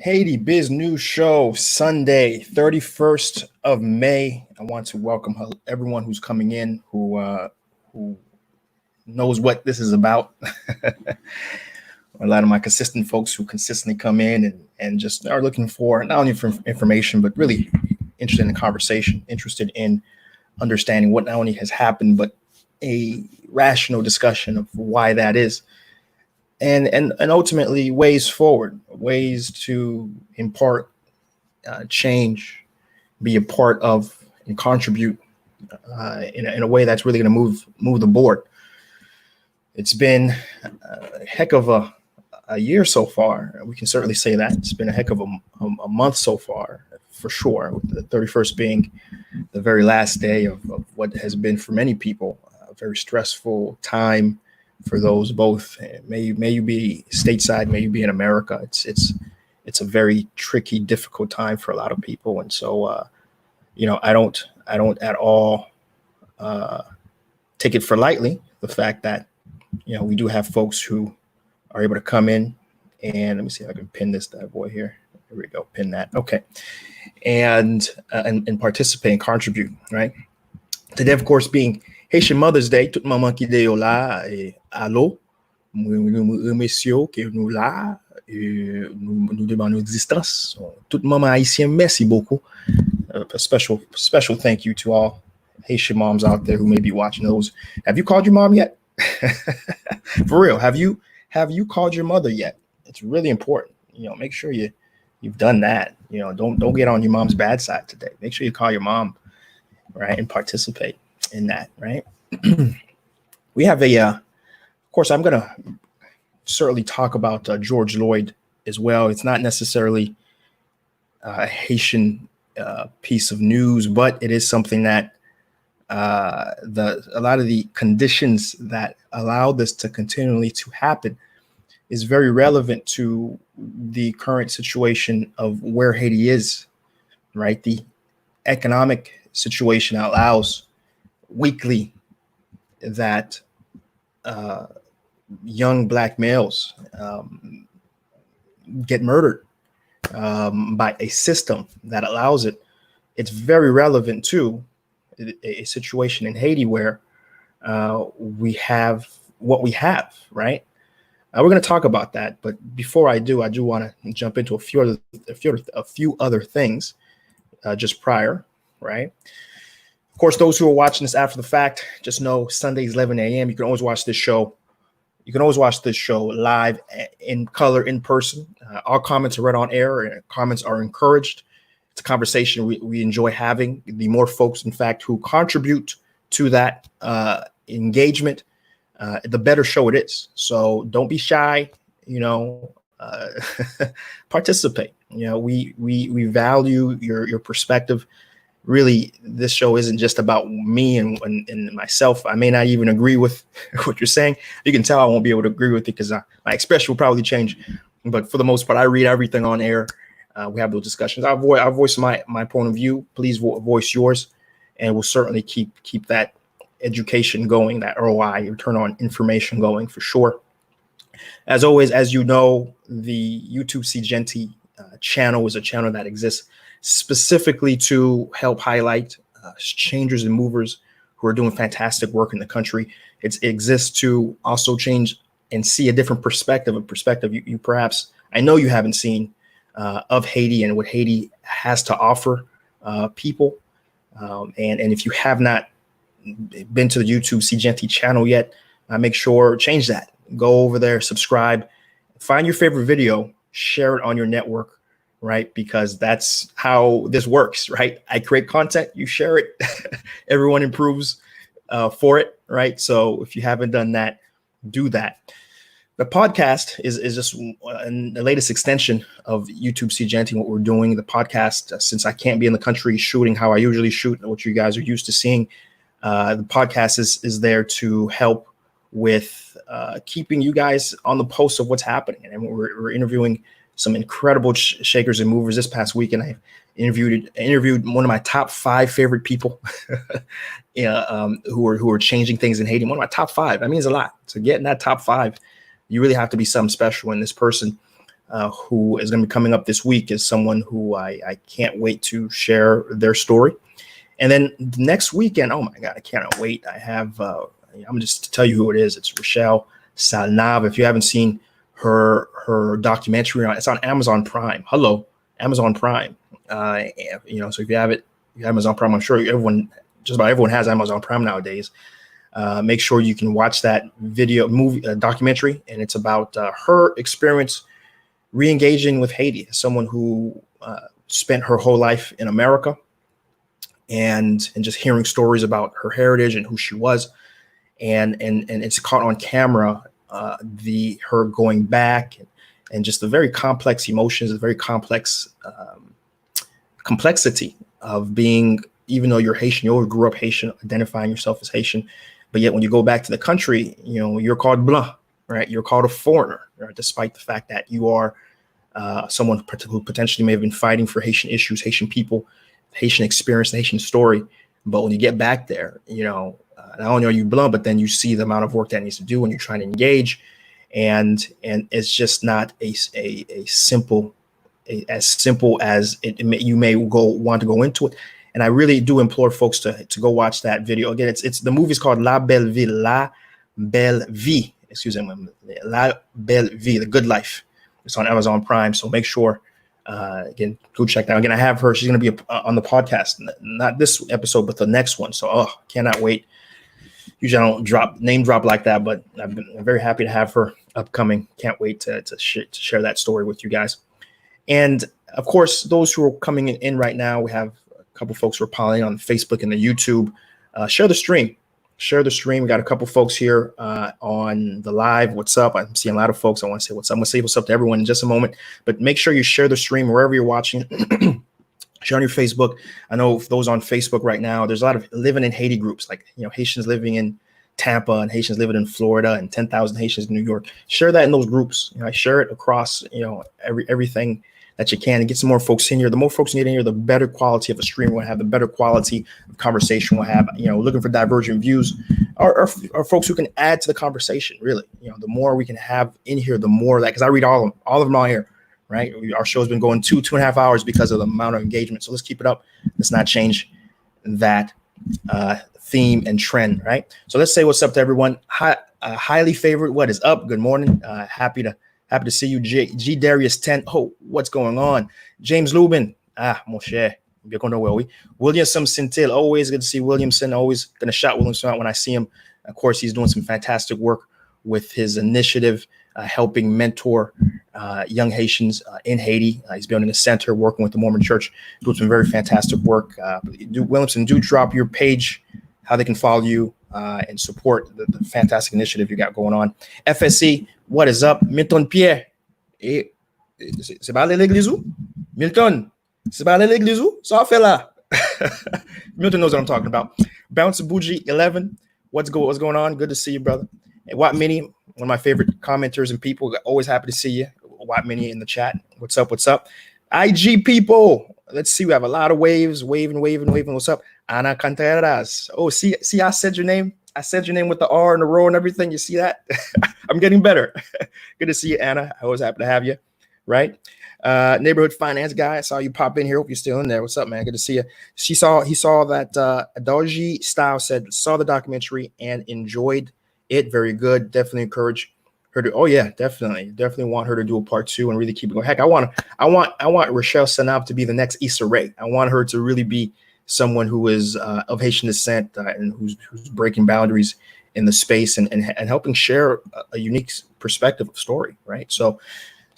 Haiti Biz News Show, Sunday, 31st of May. I want to welcome everyone who's coming in who knows what this is about. A lot of my consistent folks who consistently come in and just are looking for not only for information, but really interested in the conversation, interested in understanding what not only has happened, but a rational discussion of why that is. And ultimately ways forward, ways to impart change, be a part of and contribute in a way that's really going to move the board. It's been a heck of a year so far. We can certainly say that. It's been a heck of a month so far, for sure, with the 31st being the very last day of what has been for many people a very stressful time. For those both, may you be stateside, may you be in America. It's a very tricky, difficult time for a lot of people, and so I don't at all take it for lightly the fact that we do have folks who are able to come in and let me see if I can pin this bad boy here. There we go, pin that. Okay, and participate and contribute. Right today, of course, being Haitian Mother's Day, toute maman qui est là, et allô, nous remercions que nous là, nous demandons existence. Toute maman haïtienne, merci beaucoup. A special thank you to all Haitian moms out there who may be watching those. Have you called your mom yet? For real, have you called your mother yet? It's really important. Make sure you've done that. Don't get on your mom's bad side today. Make sure you call your mom, right, and participate in that, right? We have of course, I'm going to certainly talk about George Floyd as well. It's not necessarily a Haitian piece of news, but it is something that a lot of the conditions that allow this to continually to happen is very relevant to the current situation of where Haiti is, right? The economic situation allows weekly that young Black males get murdered by a system that allows it. It's very relevant to a situation in Haiti where we have what we have, right? We're going to talk about that, but before I do want to jump into a few other things just prior, right? Of course, those who are watching this after the fact, just know Sundays 11 a.m. You can always watch this show. You can always watch this show live in color, in person. All comments are read on air, and comments are encouraged. It's a conversation we enjoy having. The more folks, in fact, who contribute to that engagement, the better show it is. So don't be shy. Participate. We value your perspective. Really, this show isn't just about me and myself. I may not even agree with what you're saying. You can tell I won't be able to agree with it because my expression will probably change. But for the most part, I read everything on air. We have those discussions. I'll voice my point of view. Please voice yours, and we'll certainly keep that education going, that ROI, return on information going for sure. As always, as you know, the YouTube CGenti channel is a channel that exists specifically to help highlight changers and movers who are doing fantastic work in the country. It exists to also change and see a different perspective, you perhaps, I know you haven't seen of Haiti and what Haiti has to offer people. And if you have not been to the YouTube CGenti channel yet, make sure, change that. Go over there, subscribe, find your favorite video, share it on your network. Right? Because that's how this works, right? I create content, you share it, everyone improves for it, right? So if you haven't done that, do that. The podcast is just the latest extension of YouTube CGenti, what we're doing. The podcast, since I can't be in the country shooting how I usually shoot, what you guys are used to seeing, the podcast is there to help with keeping you guys on the pulse of what's happening. And we're interviewing some incredible shakers and movers. This past weekend, I interviewed one of my top 5 favorite people who are changing things in Haiti. One of my top 5. That means a lot. To get in that top 5, you really have to be something special. And this person who is going to be coming up this week, is someone who I can't wait to share their story. And then next weekend, oh my God, I cannot wait. I have, I'm just to tell you who it is. It's Rochelle Nob. If you haven't seen her documentary, it's on Amazon Prime. Hello, Amazon Prime. So if you have it, you have Amazon Prime. I'm sure just about everyone has Amazon Prime nowadays. Make sure you can watch that documentary, and it's about her experience re-engaging with Haiti, someone who spent her whole life in America, and just hearing stories about her heritage and who she was, and it's caught on camera, her going back, and just the very complex emotions, the very complex complexity of being, even though you're Haitian, you always grew up Haitian, identifying yourself as Haitian, but yet when you go back to the country, you're called blanc, right? You're called a foreigner, right? Despite the fact that you are someone who potentially may have been fighting for Haitian issues, Haitian people, Haitian experience, the Haitian story. But when you get back there, not only are you blunt, but then you see the amount of work that needs to do when you're trying to engage, and it's just not a simple, as simple as you may want to go into it. And I really do implore folks to go watch that video. Again, it's the movie's called La Belle Vie, La Belle Vie, La Belle Vie, The Good Life. It's on Amazon Prime, so make sure, again, go check that out. Again, I have her. She's going to be on the podcast, not this episode, but the next one. So, cannot wait. Usually I don't name drop like that, but I'm very happy to have her upcoming. Can't wait to share that story with you guys. And, of course, those who are coming in right now, we have a couple folks who are piling on Facebook and the YouTube. Share the stream. Share the stream. We got a couple folks here on the live. What's up? I'm seeing a lot of folks. I want to say what's up. I'm going to say what's up to everyone in just a moment. But make sure you share the stream wherever you're watching. Share on your Facebook. I know those on Facebook right now, there's a lot of living in Haiti groups, like Haitians living in Tampa and Haitians living in Florida and 10,000 Haitians in New York. Share that in those groups. Share it across everything that you can, and get some more folks in here. The more folks you get in here, the better quality of a stream we'll have, the better quality of conversation we'll have. Looking for divergent views are folks who can add to the conversation. Really, the more we can have in here, the more that, because I read all of them out here. Right, our show's been going 2.5 hours because of the amount of engagement. So let's keep it up. Let's not change that theme and trend. Right. So let's say what's up to everyone. Highly favored. What is up? Good morning. Happy to see you. G Darius 10. Oh, what's going on? James Lubin. Mon cher. Williamson Centil. Always good to see Williamson. Always going to shout Williamson out when I see him. Of course, he's doing some fantastic work with his initiative, helping mentor young Haitians in Haiti. He's building a center, working with the Mormon Church, doing some very fantastic work. Williamson, do drop your page, how they can follow you and support the fantastic initiative you got going on. FSC, what is up? Milton Pierre. C'est pas l'église où? Milton, c'est pas l'église où? Ça fait là. Milton knows what I'm talking about. Bounce Bougie 11. What's going on? Good to see you, brother. And Watt Mini, one of my favorite commenters and people. Always happy to see you. Watt Mini in the chat. What's up? IG people. Let's see. We have a lot of waves. Waving. What's up? Ana Canteras. Oh, see, I said your name. I said your name with the R and the row and everything. You see that? I'm getting better. Good to see you, Anna. I always happy to have you. Right? Neighborhood finance guy. I saw you pop in here. Hope you're still in there. What's up, man? Good to see you. He saw that Adolji Style saw the documentary and enjoyed it. Very good. Definitely encourage her to. Oh yeah, definitely want her to do a part 2 and really keep it going. Heck, I want Rochelle Nob to be the next Issa Rae. I want her to really be someone who is of Haitian descent and who's breaking boundaries in the space and helping share a unique perspective of story. Right. So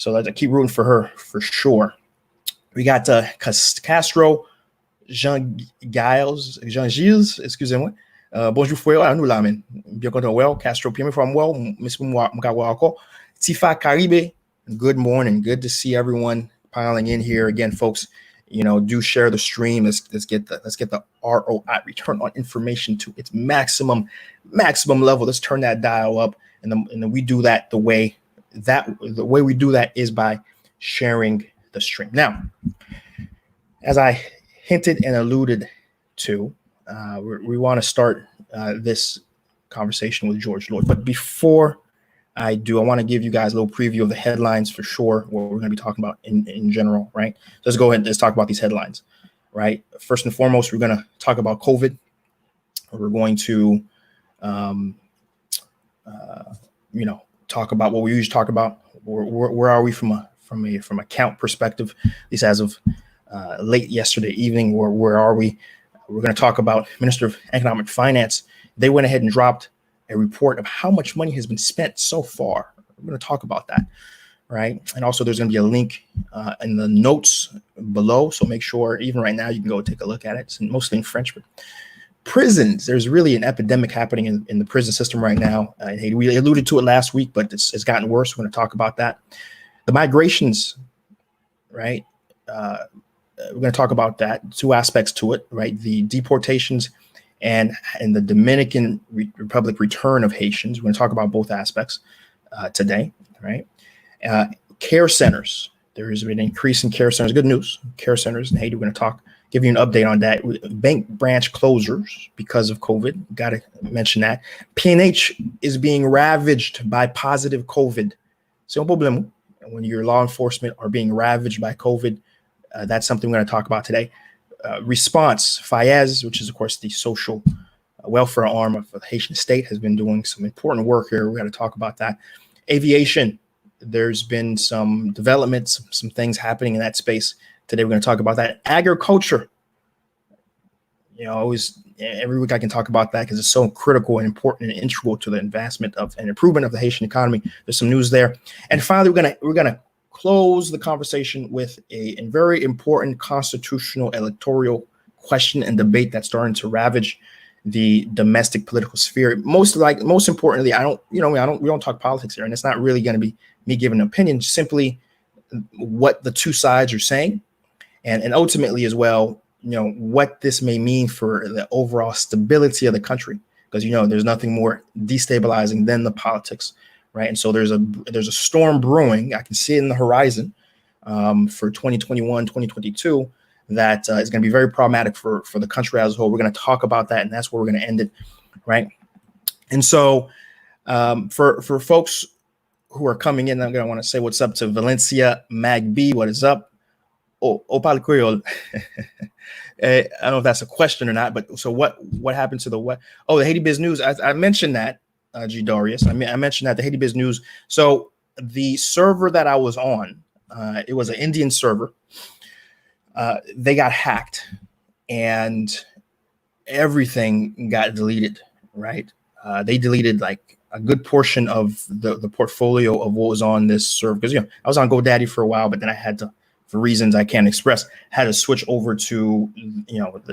let's keep rooting for her for sure. We got Castro Jean-Gilles, excusez-moi. Bonjour frère, nous là men. Bien content well. Castro premier from well. Miss Mwakawako. Tifa Caribe. Good morning. Good to see everyone piling in here again, folks. Do share the stream. Let's get the ROI, return on information, to its maximum level. Let's turn that dial up, and then we do that the way we do that is by sharing the stream. Now, as I hinted and alluded to, we want to start this conversation with George Floyd. But before I want to give you guys a little preview of the headlines for sure, what we're going to be talking about in general, right? Let's go ahead and let's talk about these headlines, right? First and foremost, we're going to talk about COVID. We're going to, talk about what we usually talk about. Where are we from a count perspective, at least as of late yesterday evening? Where are we? We're going to talk about Minister of Economic Finance. They went ahead and dropped a report of how much money has been spent so far. We're going to talk about that, right? And also there's going to be a link in the notes below. So make sure, even right now, you can go take a look at it. It's mostly in French, but prisons, there's really an epidemic happening in the prison system right now. In Haiti. We alluded to it last week, but it's gotten worse. We're going to talk about that. The migrations, right? We're going to talk about that. Two aspects to it, right? The deportations and the Dominican Republic return of Haitians. We're going to talk about both aspects today, right? Care centers. There has been an increase in care centers. Good news. Care centers in Haiti. We're going to give you an update on that. Bank branch closures because of COVID. Got to mention that. PNH is being ravaged by positive COVID. C'est un problème. When your law enforcement are being ravaged by COVID, that's something we're going to talk about today. Response, FAIEZ, which is, of course, the social welfare arm of the Haitian state, has been doing some important work here. We're going to talk about that. Aviation, there's been some developments, some things happening in that space. Today, we're going to talk about that. Agriculture, always every week I can talk about that because it's so critical and important and integral to the advancement of and improvement of the Haitian economy. There's some news there. And finally, we're gonna close the conversation with a very important constitutional electoral question and debate that's starting to ravage the domestic political sphere. Most importantly, we don't talk politics here, and it's not really going to be me giving an opinion, simply what the two sides are saying, and ultimately as well, what this may mean for the overall stability of the country, because there's nothing more destabilizing than the politics. Right. And so there's a storm brewing. I can see it in the horizon for 2021, 2022, that is going to be very problematic for the country as a whole. We're going to talk about that, and that's where we're going to end it. Right. And so for folks who are coming in, I'm going to want to say what's up to Valencia Magb. What is up? Oh, Paulo Creole. I don't know if that's a question or not, but so what happened to the Haiti Biz News? I mentioned that. G Darius. I mentioned that the Haiti Biz News. So the server that I was on, it was an Indian server. They got hacked, and everything got deleted. Right? They deleted like a good portion of the portfolio of what was on this server, because I was on GoDaddy for a while, but then I had to, for reasons I can't express, had to switch over to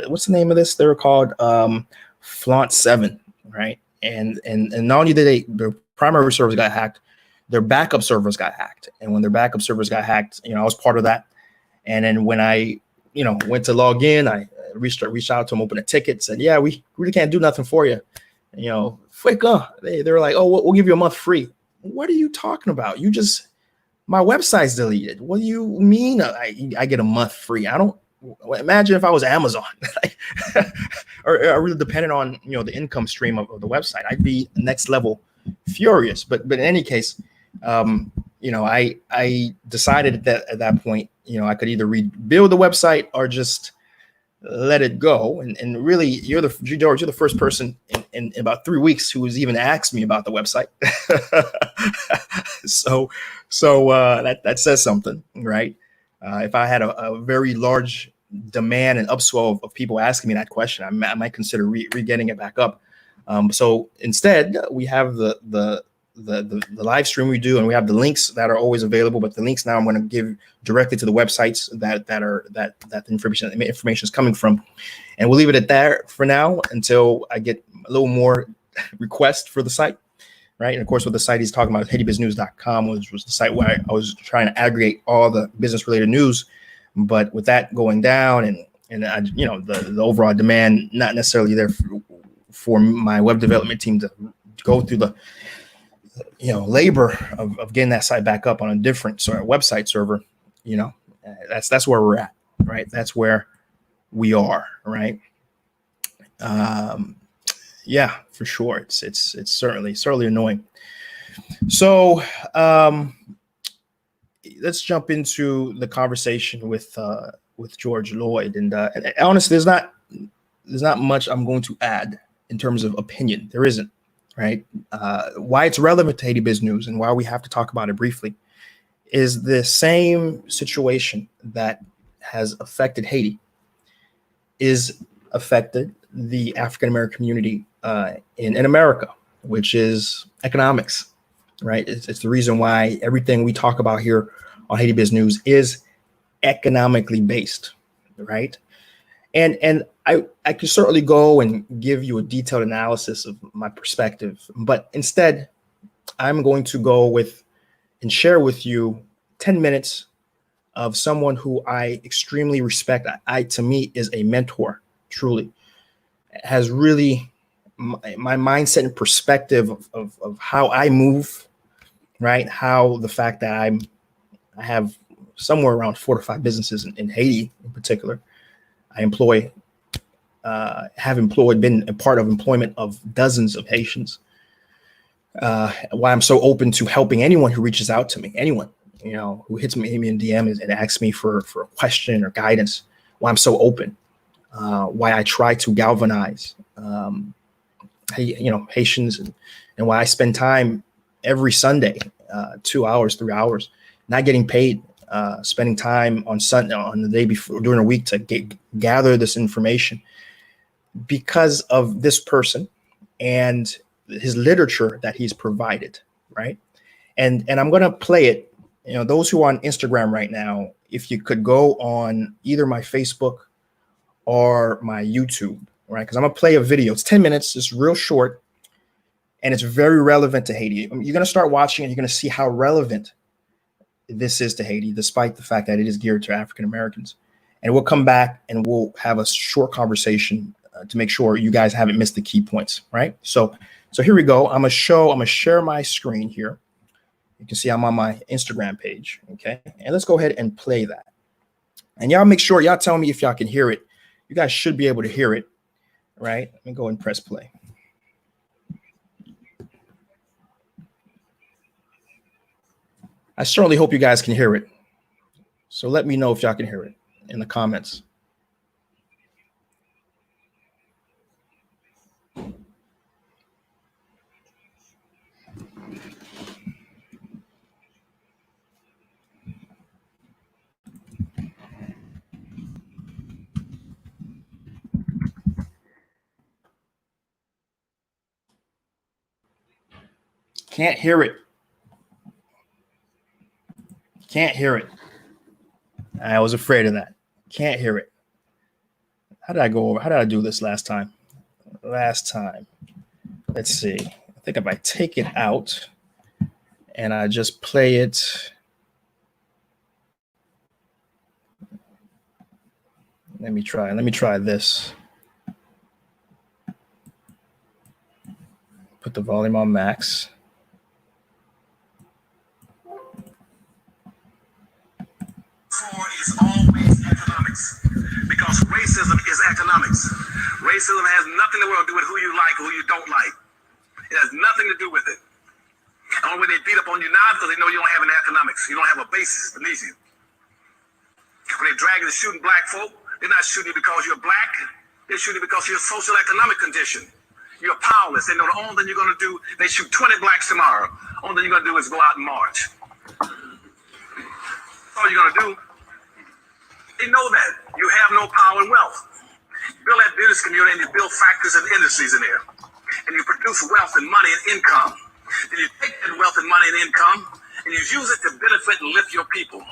what's the name of this? They were called Flaunt 7, right? And not only did their primary servers got hacked, their backup servers got hacked. And when their backup servers got hacked, I was part of that. And then when I, went to log in, I reached out to them, opened a ticket, said, yeah, we really can't do nothing for you. They were like, oh, we'll give you a month free. What are you talking about? My website's deleted. What do you mean I get a month free? I don't. Imagine if I was Amazon or really dependent on the income stream of the website. I'd be next level furious. But in any case, I decided that at that point, I could either rebuild the website or just let it go. And really, you're the first person in about 3 weeks who has even asked me about the website. so that says something, right? If I had a very large demand and upswell of people asking me that question, I might consider re-getting it back up. So instead, we have the live stream we do, and we have the links that are always available. But the links now I'm going to give directly to the websites that the information is coming from, and we'll leave it at that for now until I get a little more requests for the site. Right. And of course, what the site he's talking about, HaitiBizNews.com, was the site where I was trying to aggregate all the business related news. But with that going down and the overall demand not necessarily there for my web development team to go through the labor of getting that site back up on a different website server, that's where we're at. Right. That's where we are. Right. Yeah, for sure. It's certainly annoying. So let's jump into the conversation with George Lloyd. And honestly, there's not much I'm going to add in terms of opinion. There isn't, right? Why it's relevant to Haiti Biz News and why we have to talk about it briefly is the same situation that has affected Haiti is affected the African American community in America, which is economics, right? It's the reason why everything we talk about here on Haiti Biz News is economically based, right? And I could certainly go and give you a detailed analysis of my perspective, but instead, I'm going to go with and share with you 10 minutes of someone who I extremely respect. To me, is a mentor, truly. Has really my mindset and perspective of how I move, right? How the fact that I have somewhere around 4 to 5 businesses in Haiti in particular. I have employed, been a part of employment of dozens of Haitians. Why I'm so open to helping anyone who reaches out to me, anyone, who hits me in DM and asks me for a question or guidance. Why I'm so open. Why I try to galvanize, Haitians, and why I spend time every Sunday, 2 hours, 3 hours, not getting paid, spending time on Sunday, on the day before, during a week to gather this information because of this person and his literature that he's provided, right? And I'm going to play it. Those who are on Instagram right now, if you could go on either my Facebook or my YouTube, right? Because I'm going to play a video. It's 10 minutes. It's real short. And it's very relevant to Haiti. You're going to start watching and you're going to see how relevant this is to Haiti, despite the fact that it is geared to African Americans. And we'll come back and we'll have a short conversation to make sure you guys haven't missed the key points, right? So here we go. I'm gonna share my screen here. You can see I'm on my Instagram page, okay? And let's go ahead and play that. And y'all make sure y'all tell me if y'all can hear it. You guys should be able to hear it, right? Let me go and press play. I certainly hope you guys can hear it. So let me know if y'all can hear it in the comments. Can't hear it. Can't hear it. I was afraid of that. Can't hear it. How did I go over? How did I do this last time? Let's see. I think if I take it out and I just play it. Let me try this. Put the volume on max. Is always economics, because racism is economics. Racism has nothing to do with who you like, who you don't like. It has nothing to do with it. The only way they beat up on you now because they know you don't have any economics. You don't have a basis beneath you. When they drag you to shooting black folk, they're not shooting you because you're black. They're shooting you because of your social economic condition. You're powerless. They know the only thing you're going to do, they shoot 20 blacks tomorrow. Only thing you're going to do is go out and march. That's all you're going to do. They know that. You have no power and wealth. You build that business community and you build factories and industries in there. And you produce wealth and money and income. And you take that wealth and money and income and you use it to benefit and lift your people.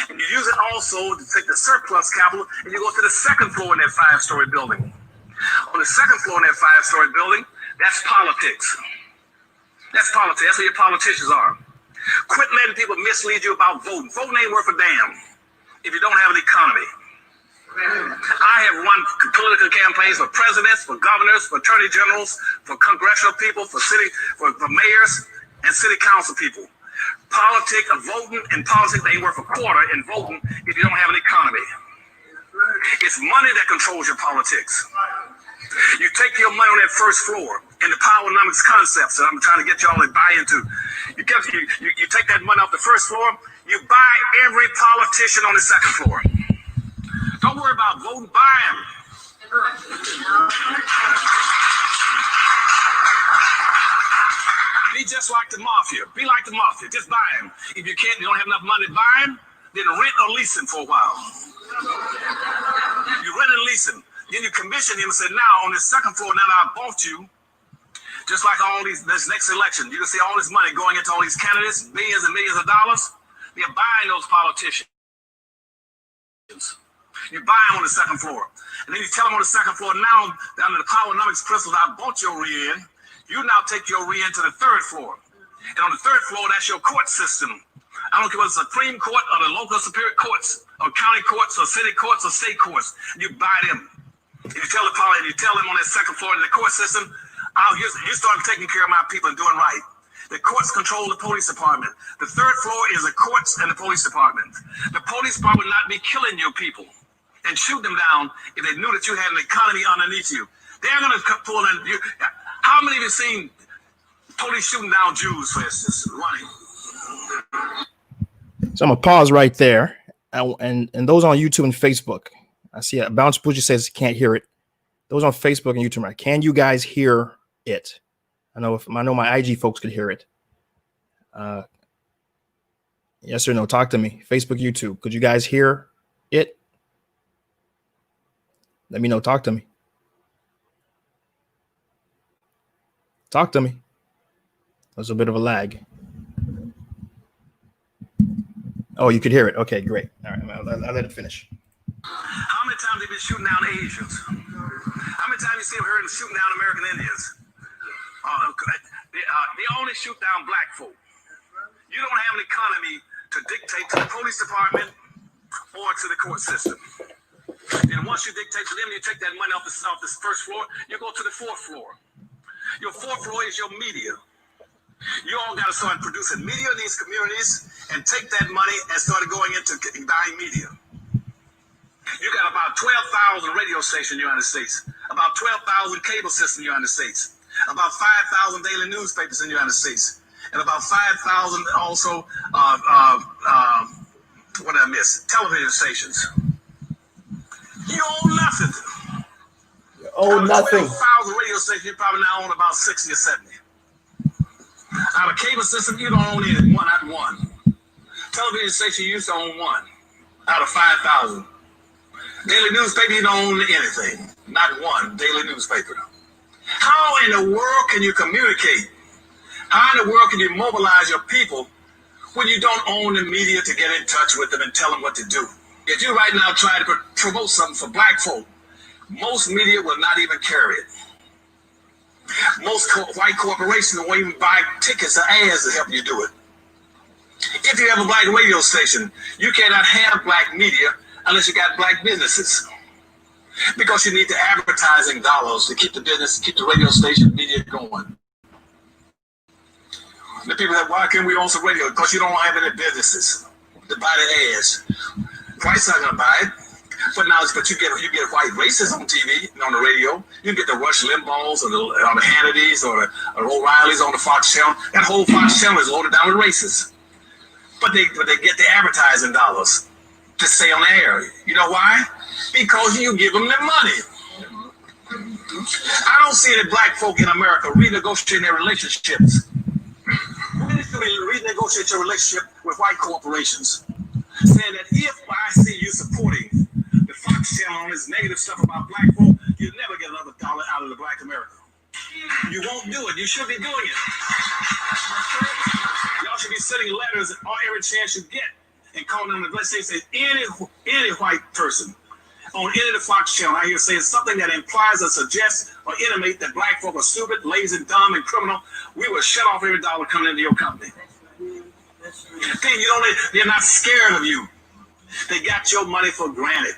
And you use it also to take the surplus capital and you go to the second floor in that 5-story building. On the second floor in that 5-story building, that's politics. That's politics. That's what your politicians are. Quit letting people mislead you about voting. Voting ain't worth a damn if you don't have an economy. I have run political campaigns for presidents, for governors, for attorney generals, for congressional people, for mayors and city council people. Politics of voting and politics ain't worth a quarter in voting if you don't have an economy. It's money that controls your politics. You take your money on that first floor and and the powernomics concepts that I'm trying to get y'all to buy into. You take that money off the first floor, you buy every politician on the second floor. Don't worry about voting, buy them. Be just like the mafia. Be like the mafia. Just buy them. If you can't, you don't have enough money to buy them, then rent or lease them for a while. You rent and lease them. Then you commission him and say, now on the second floor, now that I bought you, just like all these, this next election, you can see all this money going into all these candidates, millions and millions of dollars. They're buying those politicians. You buy them on the second floor. And then you tell them on the second floor, now, under the powernomics principles, I bought your re-in. You now take your re-in to the third floor. And on the third floor, that's your court system. I don't care whether it's the Supreme Court or the local superior courts or county courts or city courts or state courts. You buy them. If you tell them on that second floor in the court system, you start taking care of my people and doing right. The courts control the police department. The third floor is the courts and the police department. The police department would not be killing your people and shoot them down if they knew that you had an economy underneath you. They're going to pull in you. How many of you seen police shooting down Jews, for instance, running? So I'm gonna pause right there, and those on YouTube and Facebook. I see a Bounce Bougie says can't hear it. Those on Facebook and YouTube, right? Can you guys hear it? I know my IG folks could hear it. Yes or no? Talk to me. Facebook, YouTube. Could you guys hear it? Let me know. Talk to me. Talk to me. There's a bit of a lag. Oh, you could hear it. Okay, great. All right, I'll let it finish. How many times have you been shooting down Asians? How many times you heard them shooting down American Indians? They only shoot down black folk. You don't have an economy to dictate to the police department or to the court system. And once you dictate to them, you take that money off this first floor, you go to the fourth floor. Your fourth floor is your media. You all got to start producing media in these communities and take that money and start going into buying media. You got about 12,000 radio stations in the United States, about 12,000 cable systems in the United States, about 5,000 daily newspapers in the United States, and about 5,000 also, what did I miss? Television stations. You own nothing. You own nothing. 12,000 radio stations, you probably now own about 60 or 70. Out of cable system, you don't own any one, not one. Television station, you used to own one out of 5,000. Daily newspaper, you don't own anything, not one daily newspaper. How in the world can you communicate? How in the world can you mobilize your people when you don't own the media to get in touch with them and tell them what to do? If you right now try to promote something for black folk, most media will not even carry it. Most white corporations won't even buy tickets or ads to help you do it. If you have a black radio station, you cannot have black media unless you got black businesses. Because you need the advertising dollars to keep the business, keep the radio station media going. The people that, why can't we own some radio? Because you don't have any businesses to buy the ads. White's not gonna buy it. But you get white racists on TV and on the radio. You get the Rush Limbaughs or the Hannitys or the O'Reillys on the Fox channel. That whole Fox channel is loaded down with racists. But they get the advertising dollars to stay on the air. You know why? Because you give them their money. I don't see any black folk in America renegotiating their relationships. When did you renegotiate your relationship with white corporations? Saying that if I see you supporting the Fox channel on this negative stuff about black folk, you'll never get another dollar out of the black America. You won't do it. You should be doing it. Y'all should be sending letters on every chance you get and calling them, let's say any white person on any of the Fox channel out here saying something that implies or suggests or intimate that black folk are stupid, lazy, dumb, and criminal, we will shut off every dollar coming into your company. They're not scared of you. They got your money for granted.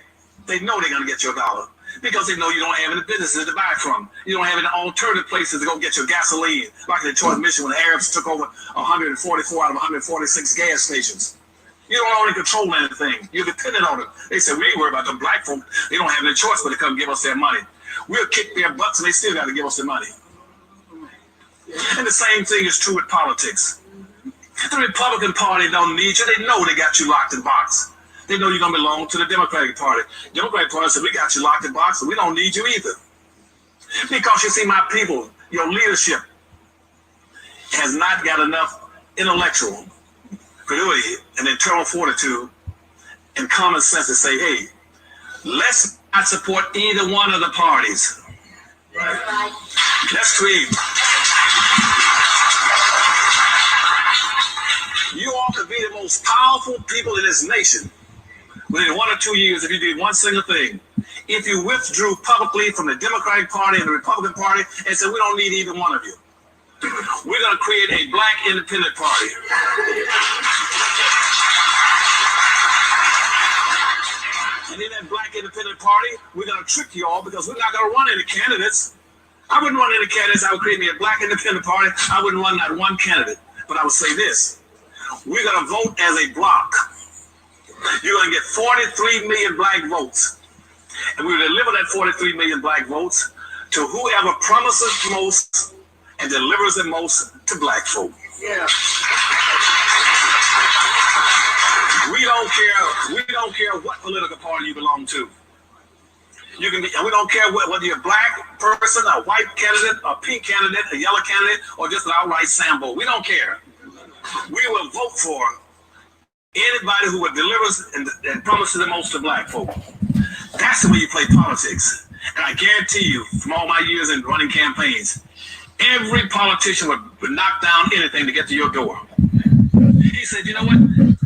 They know they're going to get your dollar because they know you don't have any businesses to buy from. You don't have any alternative places to go get your gasoline, like in Detroit, Michigan, when the Arabs took over 144 out of 146 gas stations. You don't own and control anything. You're dependent on it. They said, we ain't worried about the black folk. They don't have any choice but to come give us their money. We'll kick their butts and they still got to give us their money. And the same thing is true with politics. The Republican Party don't need you. They know they got you locked in box. They know you're going to belong to the Democratic Party. The Democratic Party said, we got you locked in box, and we don't need you either. Because you see, my people, your leadership has not got enough intellectual credulity and internal fortitude and common sense to say, hey, let's not support either one of the parties. Right. Let's create. You all could be the most powerful people in this nation within 1 or 2 years if you did one single thing. If you withdrew publicly from the Democratic Party and the Republican Party and said, we don't need either one of you. We're going to create a black independent party. And in that black independent party, we're going to trick you all because we're not going to run any candidates. I wouldn't run any candidates. I would create me a black independent party. I wouldn't run not one candidate. But I would say this. We're going to vote as a block. You're going to get 43 million black votes. And we will deliver that 43 million black votes to whoever promises most and delivers the most to black folk. Yeah. We don't care what political party you belong to. You can be, we don't care whether you're a black person, a white candidate, a pink candidate, a yellow candidate, or just an outright Sambo. We don't care. We will vote for anybody who would deliver and promises the most to black folk. That's the way you play politics. And I guarantee you, from all my years in running campaigns, every politician would knock down anything to get to your door. He said, you know what?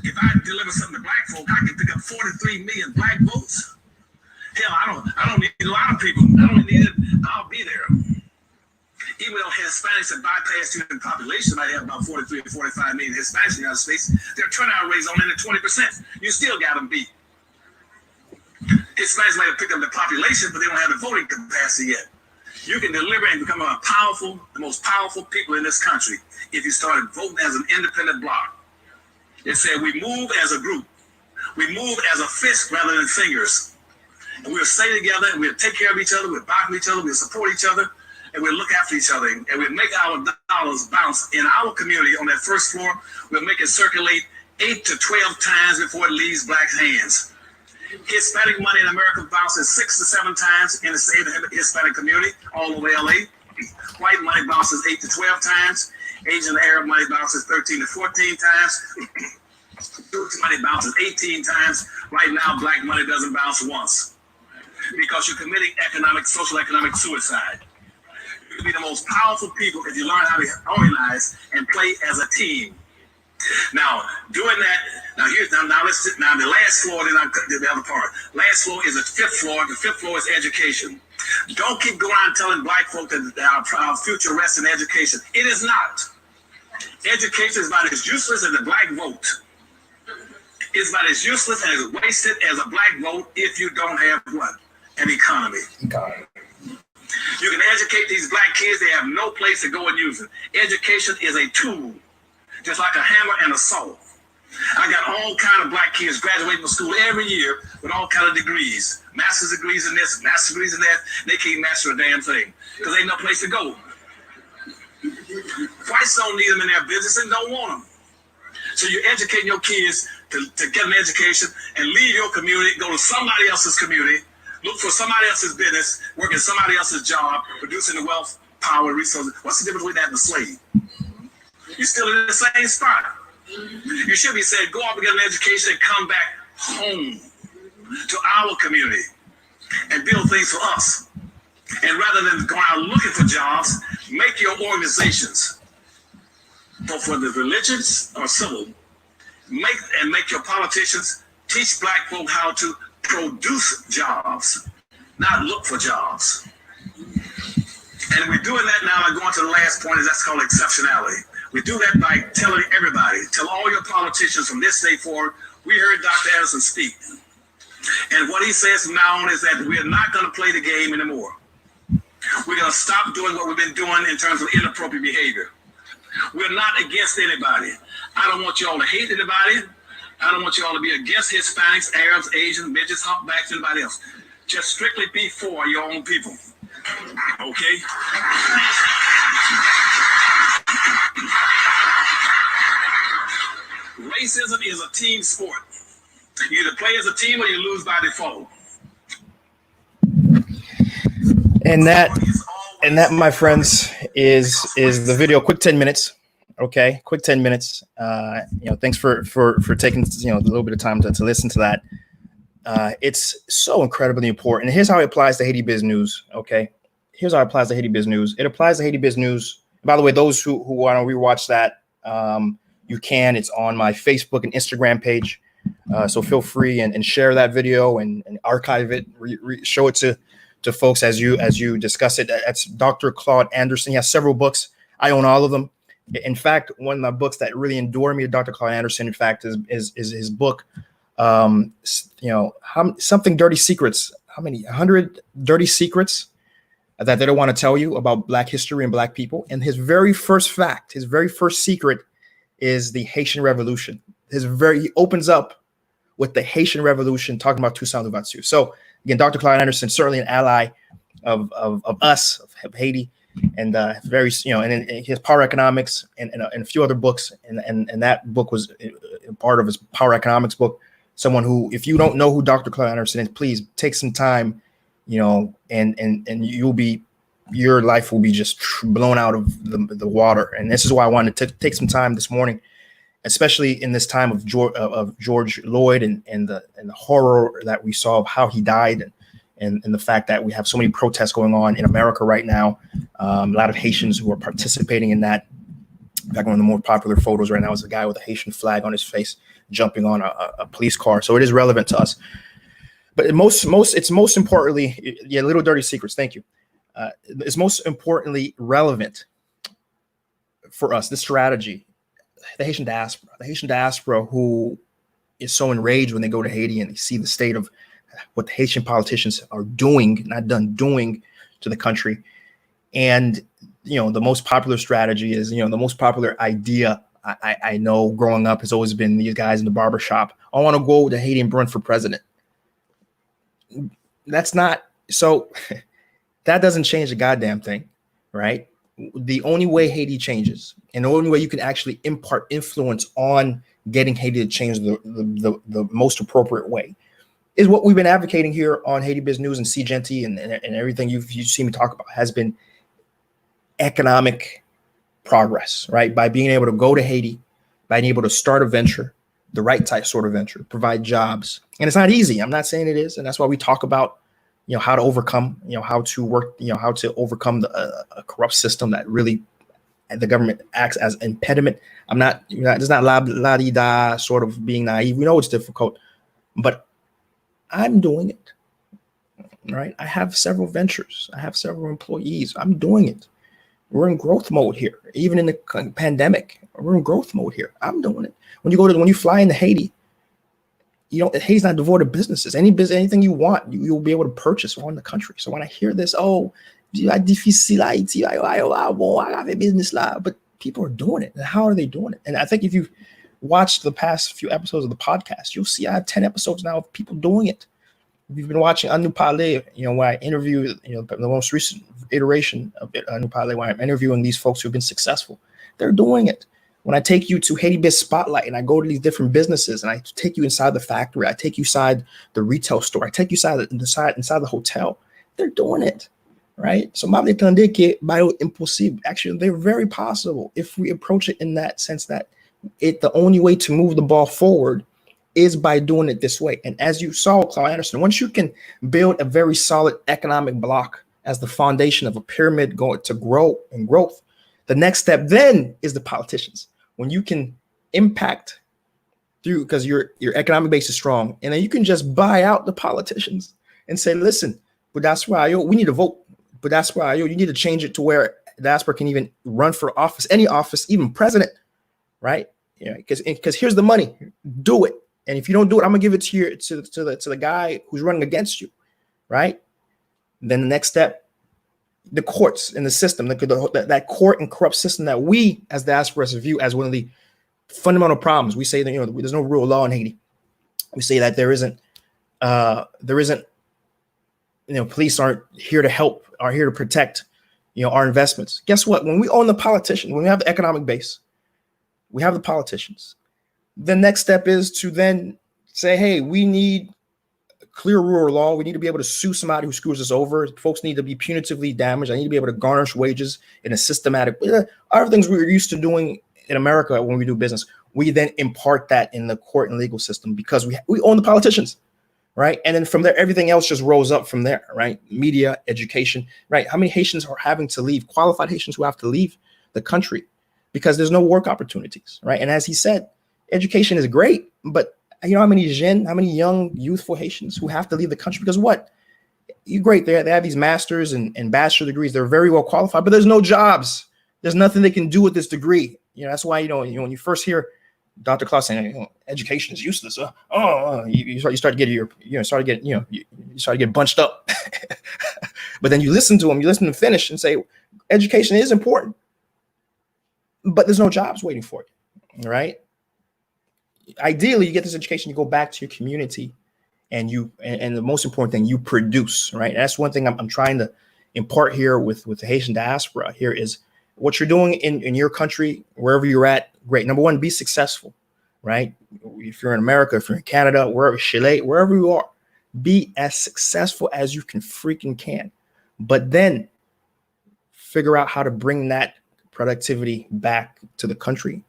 If I deliver something to black folk, I can pick up 43 million black votes. Hell, I don't need a lot of people. I don't need it. I'll be there. Even though Hispanics have bypassed human population, might have about 43 or 45 million Hispanics in the United States, their turnout rate is only 20%. You still got them beat. Hispanics might have picked up the population, but they don't have the voting capacity yet. You can deliver and become the most powerful people in this country if you started voting as an independent bloc. It said we move as a group. We move as a fist rather than fingers. And we'll stay together and we'll take care of each other, we'll buy from each other, we'll support each other, and we'll look after each other. And we'll make our dollars bounce in our community on that first floor. We'll make it circulate 8 to 12 times before it leaves black hands. Hispanic money in America bounces 6 to 7 times in the Hispanic community, all over LA. White money bounces 8 to 12 times. Asian and Arab money bounces 13 to 14 times. Jewish money bounces 18 times. Right now, black money doesn't bounce once because you're committing social economic suicide. You can be the most powerful people if you learn how to organize and play as a team. Now, doing that, now the last floor, then I did the other part. Last floor is the fifth floor. The fifth floor is education. Don't keep going around telling black folk that our future rests in education. It is not. Education is about as useless as the black vote. It's about as useless and as wasted as a black vote if you don't have what? An economy. You can educate these black kids. They have no place to go and use it. Education is a tool, just like a hammer and a saw. I got all kind of black kids graduating from school every year with all kind of degrees. Master's degrees in this, master's degrees in that. They can't master a damn thing because they ain't no place to go. Whites don't need them in their business and don't want them. So you're educating your kids to get an education and leave your community, go to somebody else's community, look for somebody else's business, work in somebody else's job, producing the wealth, power, resources. What's the difference between that and a slave? You're still in the same spot. You should be saying, go off and get an education and come back home to our community and build things for us. And rather than going out looking for jobs, make your organizations, both for the religious or civil, make your politicians teach black folk how to produce jobs, not look for jobs. And we're doing that now. I'm going to the last point, that's called exceptionality. We do that by telling everybody, tell all your politicians from this day forward, we heard Dr. Anderson speak. And what he says from now on is that we're not going to play the game anymore. We're going to stop doing what we've been doing in terms of inappropriate behavior. We're not against anybody. I don't want you all to hate anybody. I don't want you all to be against Hispanics, Arabs, Asians, midgets, humpbacks, anybody else. Just strictly be for your own people. Okay? Racism is a team sport. You either play as a team or you lose by default. And that, my friends, is the video. Quick 10 minutes. Okay, quick 10 minutes. Thanks for taking a little bit of time to listen to that. It's so incredibly important. And here's how it applies to Haiti Biz News. Okay, here's how it applies to Haiti Biz News. It applies to Haiti Biz News. By the way, those who want to rewatch that, you can. It's on my Facebook and Instagram page. So feel free and share that video and archive it. Show it to folks as you discuss it. That's Dr. Claude Anderson. He has several books. I own all of them. In fact, one of the books that really endeared me to Dr. Claude Anderson, in fact, is his book, something dirty secrets. How many? 100 dirty secrets that they don't want to tell you about Black history and Black people. And his very first fact, his very first secret is the Haitian Revolution. He opens up with the Haitian Revolution, talking about Toussaint Louverture. So again, Dr. Claude Anderson, certainly an ally of us, of Haiti, and very, and his Power Economics and a few other books. And that book was part of his Power Economics book. Someone who, if you don't know who Dr. Claude Anderson is, please take some time, and your life will be just blown out of the water. And this is why I wanted to take some time this morning, especially in this time of George Floyd and the horror that we saw of how he died, and the fact that we have so many protests going on in America right now. A lot of Haitians who are participating in that. In fact, one of the more popular photos right now is a guy with a Haitian flag on his face jumping on a police car. So it is relevant to us. But it's most importantly, little dirty secrets. Thank you. It's most importantly relevant for us, this strategy. The Haitian diaspora who is so enraged when they go to Haiti and they see the state of what the Haitian politicians are doing, not done doing, to the country. And, the most popular strategy is, the most popular idea I know growing up has always been these guys in the barbershop. I want to go to Haiti and run for president. That's not so. That doesn't change a goddamn thing, right? The only way Haiti changes, and the only way you can actually impart influence on getting Haiti to change the most appropriate way, is what we've been advocating here on Haiti Biz News and CGenti and everything you've seen me talk about has been economic progress, right? By being able to go to Haiti, by being able to start a venture, the right type sort of venture, provide jobs. And it's not easy. I'm not saying it is. And that's why we talk about, how to overcome, how to work, how to overcome a corrupt system that really the government acts as impediment. It's not la-di-da sort of being naive. We know it's difficult, but I'm doing it, right? I have several ventures. I have several employees. I'm doing it. We're in growth mode here. Even in the pandemic, we're in growth mode here. I'm doing it. When you fly into Haiti, Haiti's not devoid of businesses. Anything you want, you'll be able to purchase on the country. So when I hear this, difficile Haiti, I have a business là, but people are doing it. And how are they doing it? And I think if you watched the past few episodes of the podcast, you'll see I have 10 episodes now of people doing it. If you've been watching Untitled, where I interview, the most recent iteration of Untitled, where I'm interviewing these folks who've been successful, they're doing it. When I take you to Haiti Biz Spotlight and I go to these different businesses and I take you inside the factory, I take you inside the retail store, I take you inside the hotel, they're doing it, right? So, actually, they're very possible if we approach it in that sense that the only way to move the ball forward is by doing it this way. And as you saw, Claude Anderson, once you can build a very solid economic block as the foundation of a pyramid going to grow and growth, the next step then is the politicians. When you can impact through, because your economic base is strong, and then you can just buy out the politicians and say, listen, but that's why we need to vote. But that's why you need to change it to where diaspora can even run for office, any office, even president, right? Because here's the money, do it. And if you don't do it, I'm gonna give it to the guy who's running against you, right? Then the next step, the courts and the system, that court and corrupt system that we as diasporas view as one of the fundamental problems. We say that there's no rule of law in Haiti. We say that there isn't police aren't here to help, are here to protect our investments. Guess what? When we own the politician, when we have the economic base, we have the politicians. the next step is to then say, hey, we need clear rule of law. We need to be able to sue somebody who screws us over. Folks need to be punitively damaged. I need to be able to garnish wages in a systematic, other things we were used to doing in America when we do business. We then impart that in the court and legal system because we own the politicians, right? And then from there, everything else just rose up from there, right? Media, education, right? How many Haitians are having to leave, qualified Haitians who have to leave the country because there's no work opportunities, right? And as he said, education is great, but you know how many young, youthful Haitians who have to leave the country because what? You're great. They have these masters and bachelor degrees. They're very well qualified, but there's no jobs. There's nothing they can do with this degree. You know, that's why, when you first hear Dr. Claus saying education is useless, you start to get you start to get bunched up. But then you listen to them finish and say, education is important, but there's no jobs waiting for you, right? Ideally, you get this education, you go back to your community, and the most important thing, you produce, right? And that's one thing I'm trying to impart here with the Haitian diaspora here is what you're doing in your country, wherever you're at. Great. Number one, be successful, right? If you're in America, if you're in Canada, wherever, Chile, wherever you are, be as successful as you can. But then figure out how to bring that productivity back to the country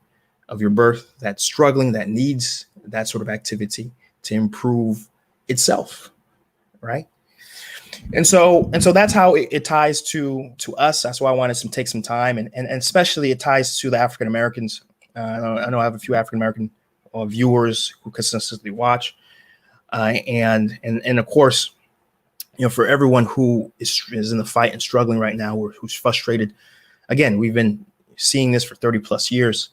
of your birth that's struggling, that needs that sort of activity to improve itself, right? And so that's how it ties to us. That's why I wanted to take some time, and especially it ties to the African Americans. I know I have a few African American viewers who consistently watch, and of course, for everyone who is in the fight and struggling right now, or who's frustrated. Again, we've been seeing this for 30 plus years.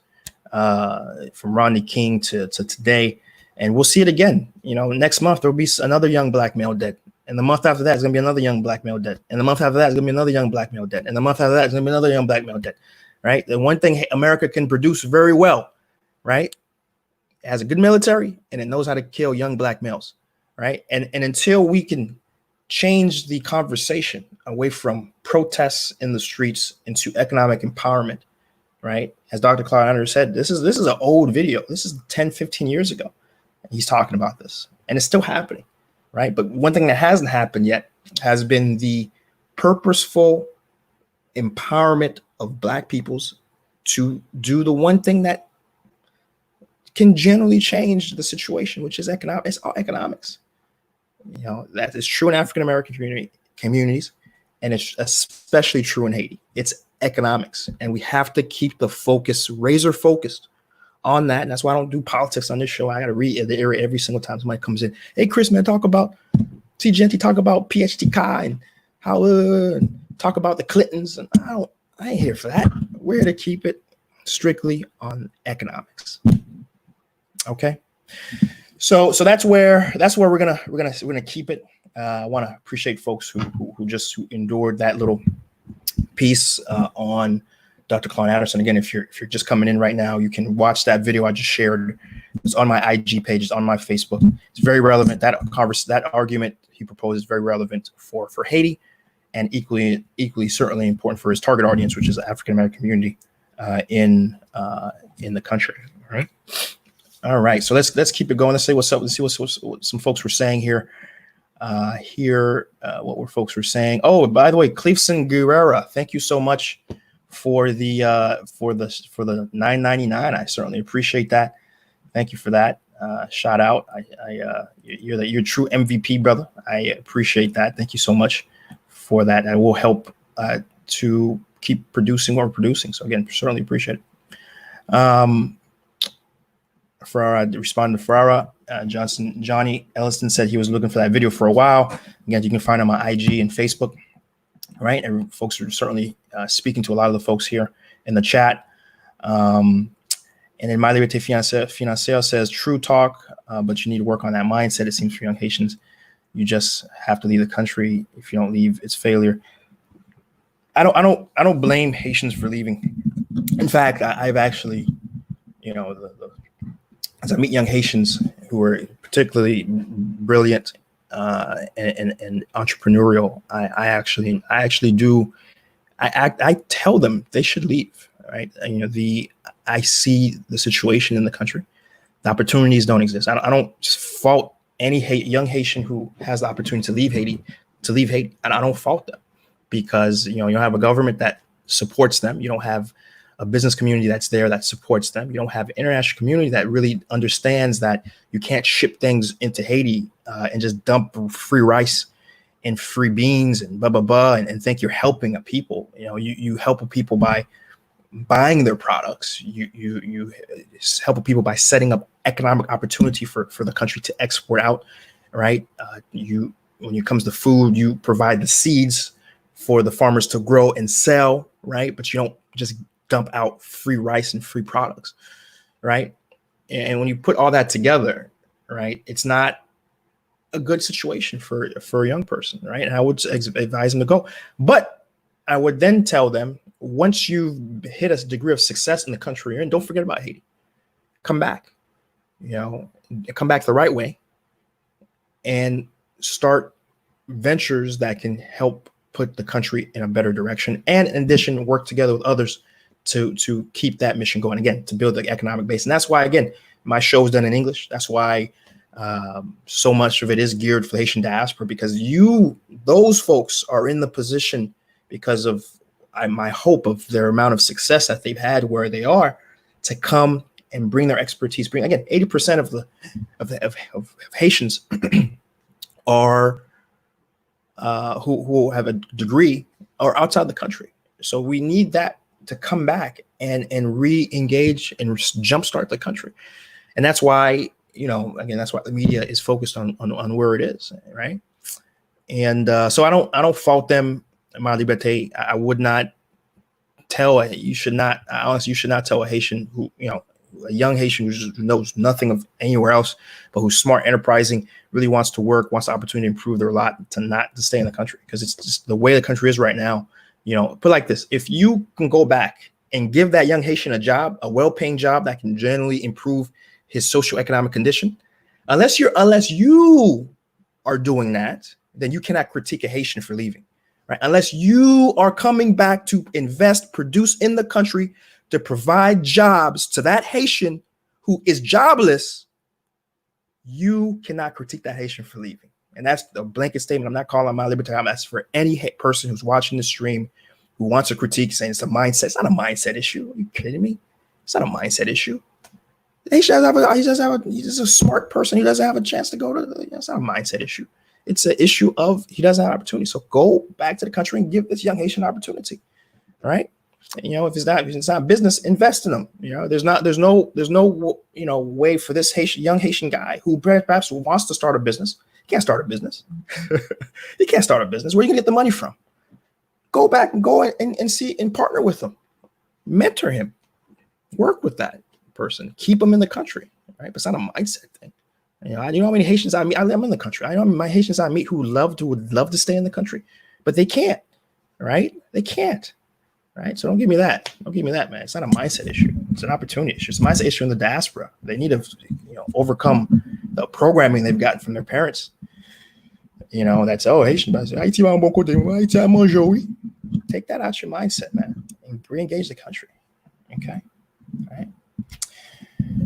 From Rodney King to today, and we'll see it again. Next month there'll be another young black male dead, and the month after that is gonna be another young black male dead, and the month after that is gonna be another young black male dead, and the month after that is gonna be another young black male dead. Right? The one thing America can produce very well, right? It has a good military and it knows how to kill young black males, right? And until we can change the conversation away from protests in the streets into economic empowerment. Right. As Dr. Claude Anderson said, this is an old video. This is 10, 15 years ago. He's talking about this and it's still happening. Right. But one thing that hasn't happened yet has been the purposeful empowerment of black peoples to do the one thing that can generally change the situation, which is economics. It's all economics. That is true in African American communities, and it's especially true in Haiti. It's economics, and we have to keep the focus razor focused on that. And that's why I don't do politics on this show. I got to reiterate every single time somebody comes in. Hey, Chris, man, talk about PhD Kai and how talk about the Clintons, and I ain't here for that. We're here to keep it strictly on economics. Okay, so that's where we're gonna keep it. I want to appreciate folks who just endured that little piece on Dr. Claude Anderson. Again, if you're just coming in right now, you can watch that video I just shared. It's on my IG page, it's on my Facebook. It's very relevant. That argument he proposed is very relevant for Haiti, and equally certainly important for his target audience, which is the African American community in the country. All right. So let's keep it going. Let's say what's up. Let's see what some folks were saying here. What were folks were saying? Oh, by the way, Cleveson Guerrera, thank you so much for the $9.99. I certainly appreciate that. Thank you for that. Shout out. You're a true MVP, brother. I appreciate that. Thank you so much for that. And will help to keep producing what we're producing. So again, certainly appreciate it. Ferrara responded to Ferrara. Johnny Elliston said he was looking for that video for a while. Again, you can find it on my IG and Facebook. Right, and folks are certainly speaking to a lot of the folks here in the chat. And then My Liberté Financière says, true talk, but you need to work on that mindset. It seems for young Haitians, you just have to leave the country. If you don't leave, it's failure. I don't blame Haitians for leaving. In fact, I've actually, as I meet young Haitians who are particularly brilliant and entrepreneurial, I tell them they should leave. Right, I see the situation in the country, The opportunities don't exist. I don't fault any young Haitian who has the opportunity to leave Haiti, and I don't fault them because you don't have a government that supports them. You don't have a business community that's there that supports them. You don't have an international community that really understands that you can't ship things into Haiti and just dump free rice and free beans and blah blah blah and think you're helping a people. You help a people by buying their products. You help people by setting up economic opportunity for the country to export out, right? When it comes to food, you provide the seeds for the farmers to grow and sell, right? But you don't just dump out free rice and free products, right? And when you put all that together, right, it's not a good situation for a young person, right? And I would advise them to go. But I would then tell them, once you've hit a degree of success in the country you're in, don't forget about Haiti. Come back, come back the right way and start ventures that can help put the country in a better direction. And in addition, work together with others to keep that mission going, again, to build the economic base. And that's why, again, my show is done in English. That's why so much of it is geared for the Haitian diaspora, because those folks are in the position because of my hope of their amount of success that they've had where they are, to come and bring their expertise. Again, 80% of Haitians are who have a degree are outside the country. So we need that to come back and re-engage and jumpstart the country. And that's why, again, that's why the media is focused on where it is, right? And so I don't fault them, ma liberté. I would not tell you should not tell a Haitian who, a young Haitian who knows nothing of anywhere else, but who's smart, enterprising, really wants to work, wants the opportunity to improve their lot, to stay in the country, because it's just the way the country is right now. Put it like this: if you can go back and give that young Haitian a job, a well-paying job that can generally improve his socioeconomic condition, unless you are doing that, then you cannot critique a Haitian for leaving, right? Unless you are coming back to invest, produce in the country, to provide jobs to that Haitian who is jobless, you cannot critique that Haitian for leaving. And that's the blanket statement. I'm not calling my libertarian. That's for any person who's watching the stream who wants a critique, saying it's a mindset. It's not a mindset issue. Are you kidding me? It's not a mindset issue. He's a smart person. He doesn't have a chance to go to. It's not a mindset issue. It's an issue of he doesn't have opportunity. So go back to the country and give this young Haitian opportunity. All right. If it's not business, invest in them. There's no way for this young Haitian guy who perhaps wants to start a business. He can't start a business. He can't start a business. Where are you gonna get the money from? Go back and go and see and partner with them, mentor him, work with that person, keep them in the country. Right, but it's not a mindset thing. How many Haitians I meet? I'm in the country. I know my Haitians I meet who would love to stay in the country, but they can't. Right, they can't. Right. So don't give me that. Don't give me that, man. It's not a mindset issue. It's an opportunity issue. It's a mindset issue in the diaspora. They need to, overcome the programming they've gotten from their parents. That's, Haitian. Take that out your mindset, man, and re-engage the country. Okay. All right.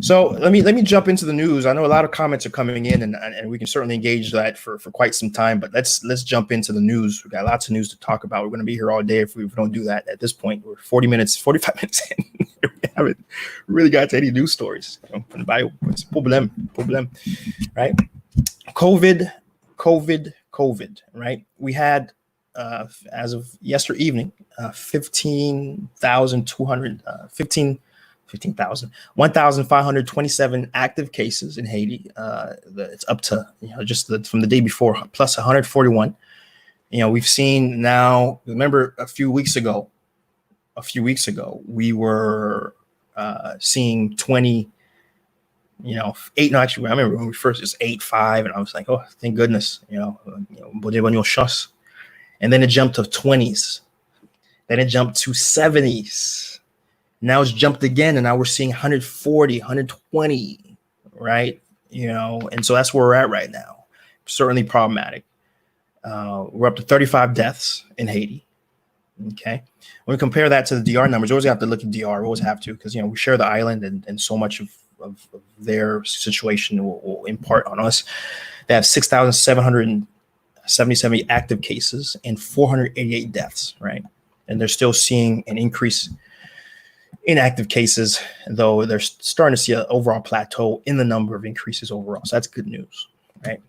So let me jump into the news. I know a lot of comments are coming in, and we can certainly engage that for quite some time. But let's jump into the news. We've got lots of news to talk about. We're going to be here all day if we don't do that. At this point, we're 45 minutes in. We haven't really got to any news stories. From the Bible, it's problem, right? COVID, right? We had as of yesterday evening, 1,527 active cases in Haiti. It's up to just from the day before, plus 141. We've seen now. Remember, a few weeks ago, we were seeing 20. 8. No, actually, I remember when we first, it was 8.5, and I was like, oh, thank goodness. And then it jumped to 20s. Then it jumped to 70s. Now it's jumped again, and now we're seeing 140, 120, right? And so that's where we're at right now. Certainly problematic. We're up to 35 deaths in Haiti. Okay. When we compare that to the DR numbers, we always have to look at DR. We always have to, because, we share the island, and so much of of their situation will impart on us. They have 6,777 active cases and 488 deaths, right? And they're still seeing an increase in active cases, though they're starting to see an overall plateau in the number of increases overall. So that's good news, right?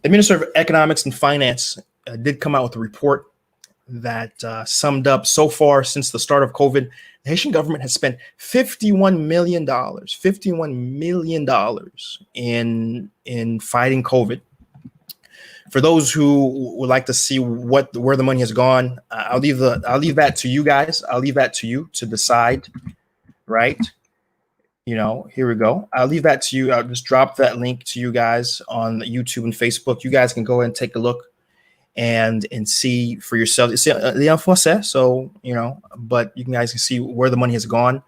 The Minister of Economics and Finance did come out with a report that summed up so far since the start of COVID, the Haitian government has spent $51 million in fighting COVID. For those who would like to see where the money has gone, I'll leave that to you guys. I'll leave that to you to decide, right? Here we go. I'll leave that to you. I'll just drop that link to you guys on YouTube and Facebook. You guys can go ahead and take a look and see for yourself. It's en français, so but you guys can see where the money has gone.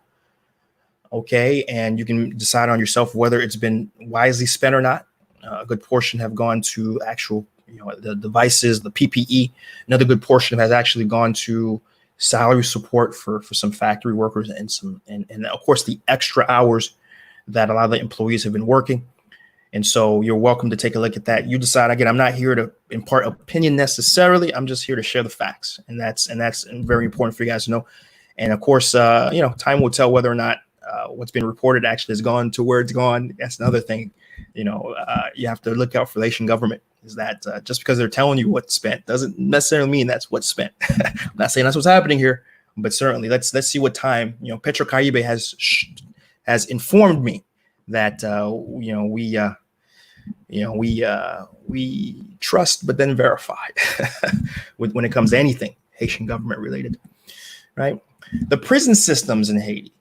Okay, and you can decide on yourself whether it's been wisely spent or not. A good portion have gone to actual, the devices, the PPE. Another good portion has actually gone to salary support for some factory workers and of course the extra hours that a lot of the employees have been working. And so you're welcome to take a look at that. You decide. Again, I'm not here to impart opinion necessarily. I'm just here to share the facts, and that's very important for you guys to know. And of course, time will tell whether or not what's been reported actually has gone to where it's gone. That's another thing. You have to look out for the Haitian government. Is that just because they're telling you what's spent doesn't necessarily mean that's what's spent. I'm not saying that's what's happening here, but certainly let's see what time. Petrocaribe has informed me that we trust but then verify when it comes to anything Haitian government related, right? The prison systems in Haiti,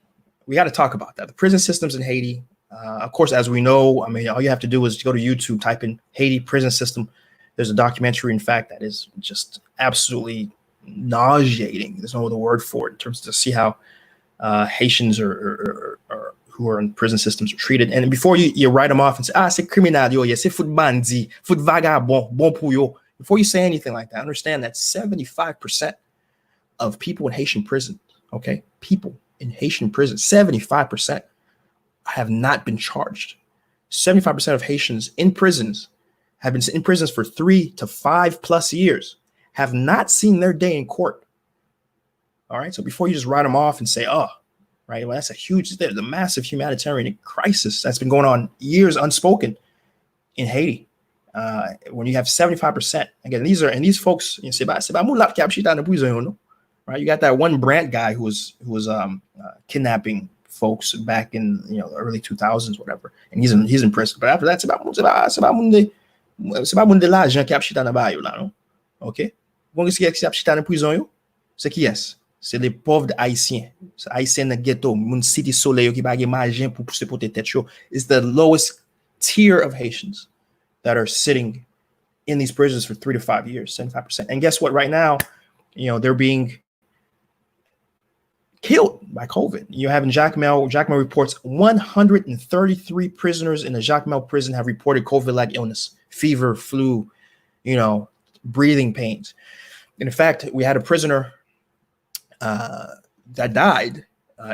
we got to talk about that. The prison systems in Haiti, of course, as we know, all you have to do is go to YouTube, type in Haiti prison system. There's a documentary, in fact, that is just absolutely nauseating. There's no other word for it in terms of to see how Haitians are who are in prison systems are treated. And before you write them off and say, c'est criminal, yo, c'est foot bandi, foot vagabond, bon pour yo. Before you say anything like that, understand that 75% of people in Haitian prison, okay, people in Haitian prison, 75% have not been charged. 75% of Haitians in prisons have been in prisons for 3 to 5+ years, have not seen their day in court. All right. So before you just write them off and say, right, well, there's a massive humanitarian crisis that's been going on years unspoken in Haiti. When you have 75%, again, these folks, right? You got that one Brant guy who was kidnapping folks back in the early 2000s, whatever, and he's in prison. But after that, okay. C'est les pauvres haïtiens. Haïtiens dans ghetto, moun city soleil qui bagay margin pour pousser pour tête chaud. It's the lowest tier of Haitians that are sitting in these prisons for 3 to 5 years, 75%. And guess what? Right now, they're being killed by COVID. You have in Jacmel reports 133 prisoners in the Jacmel prison have reported COVID-like illness, fever, flu, breathing pains. And in fact, we had a prisoner that died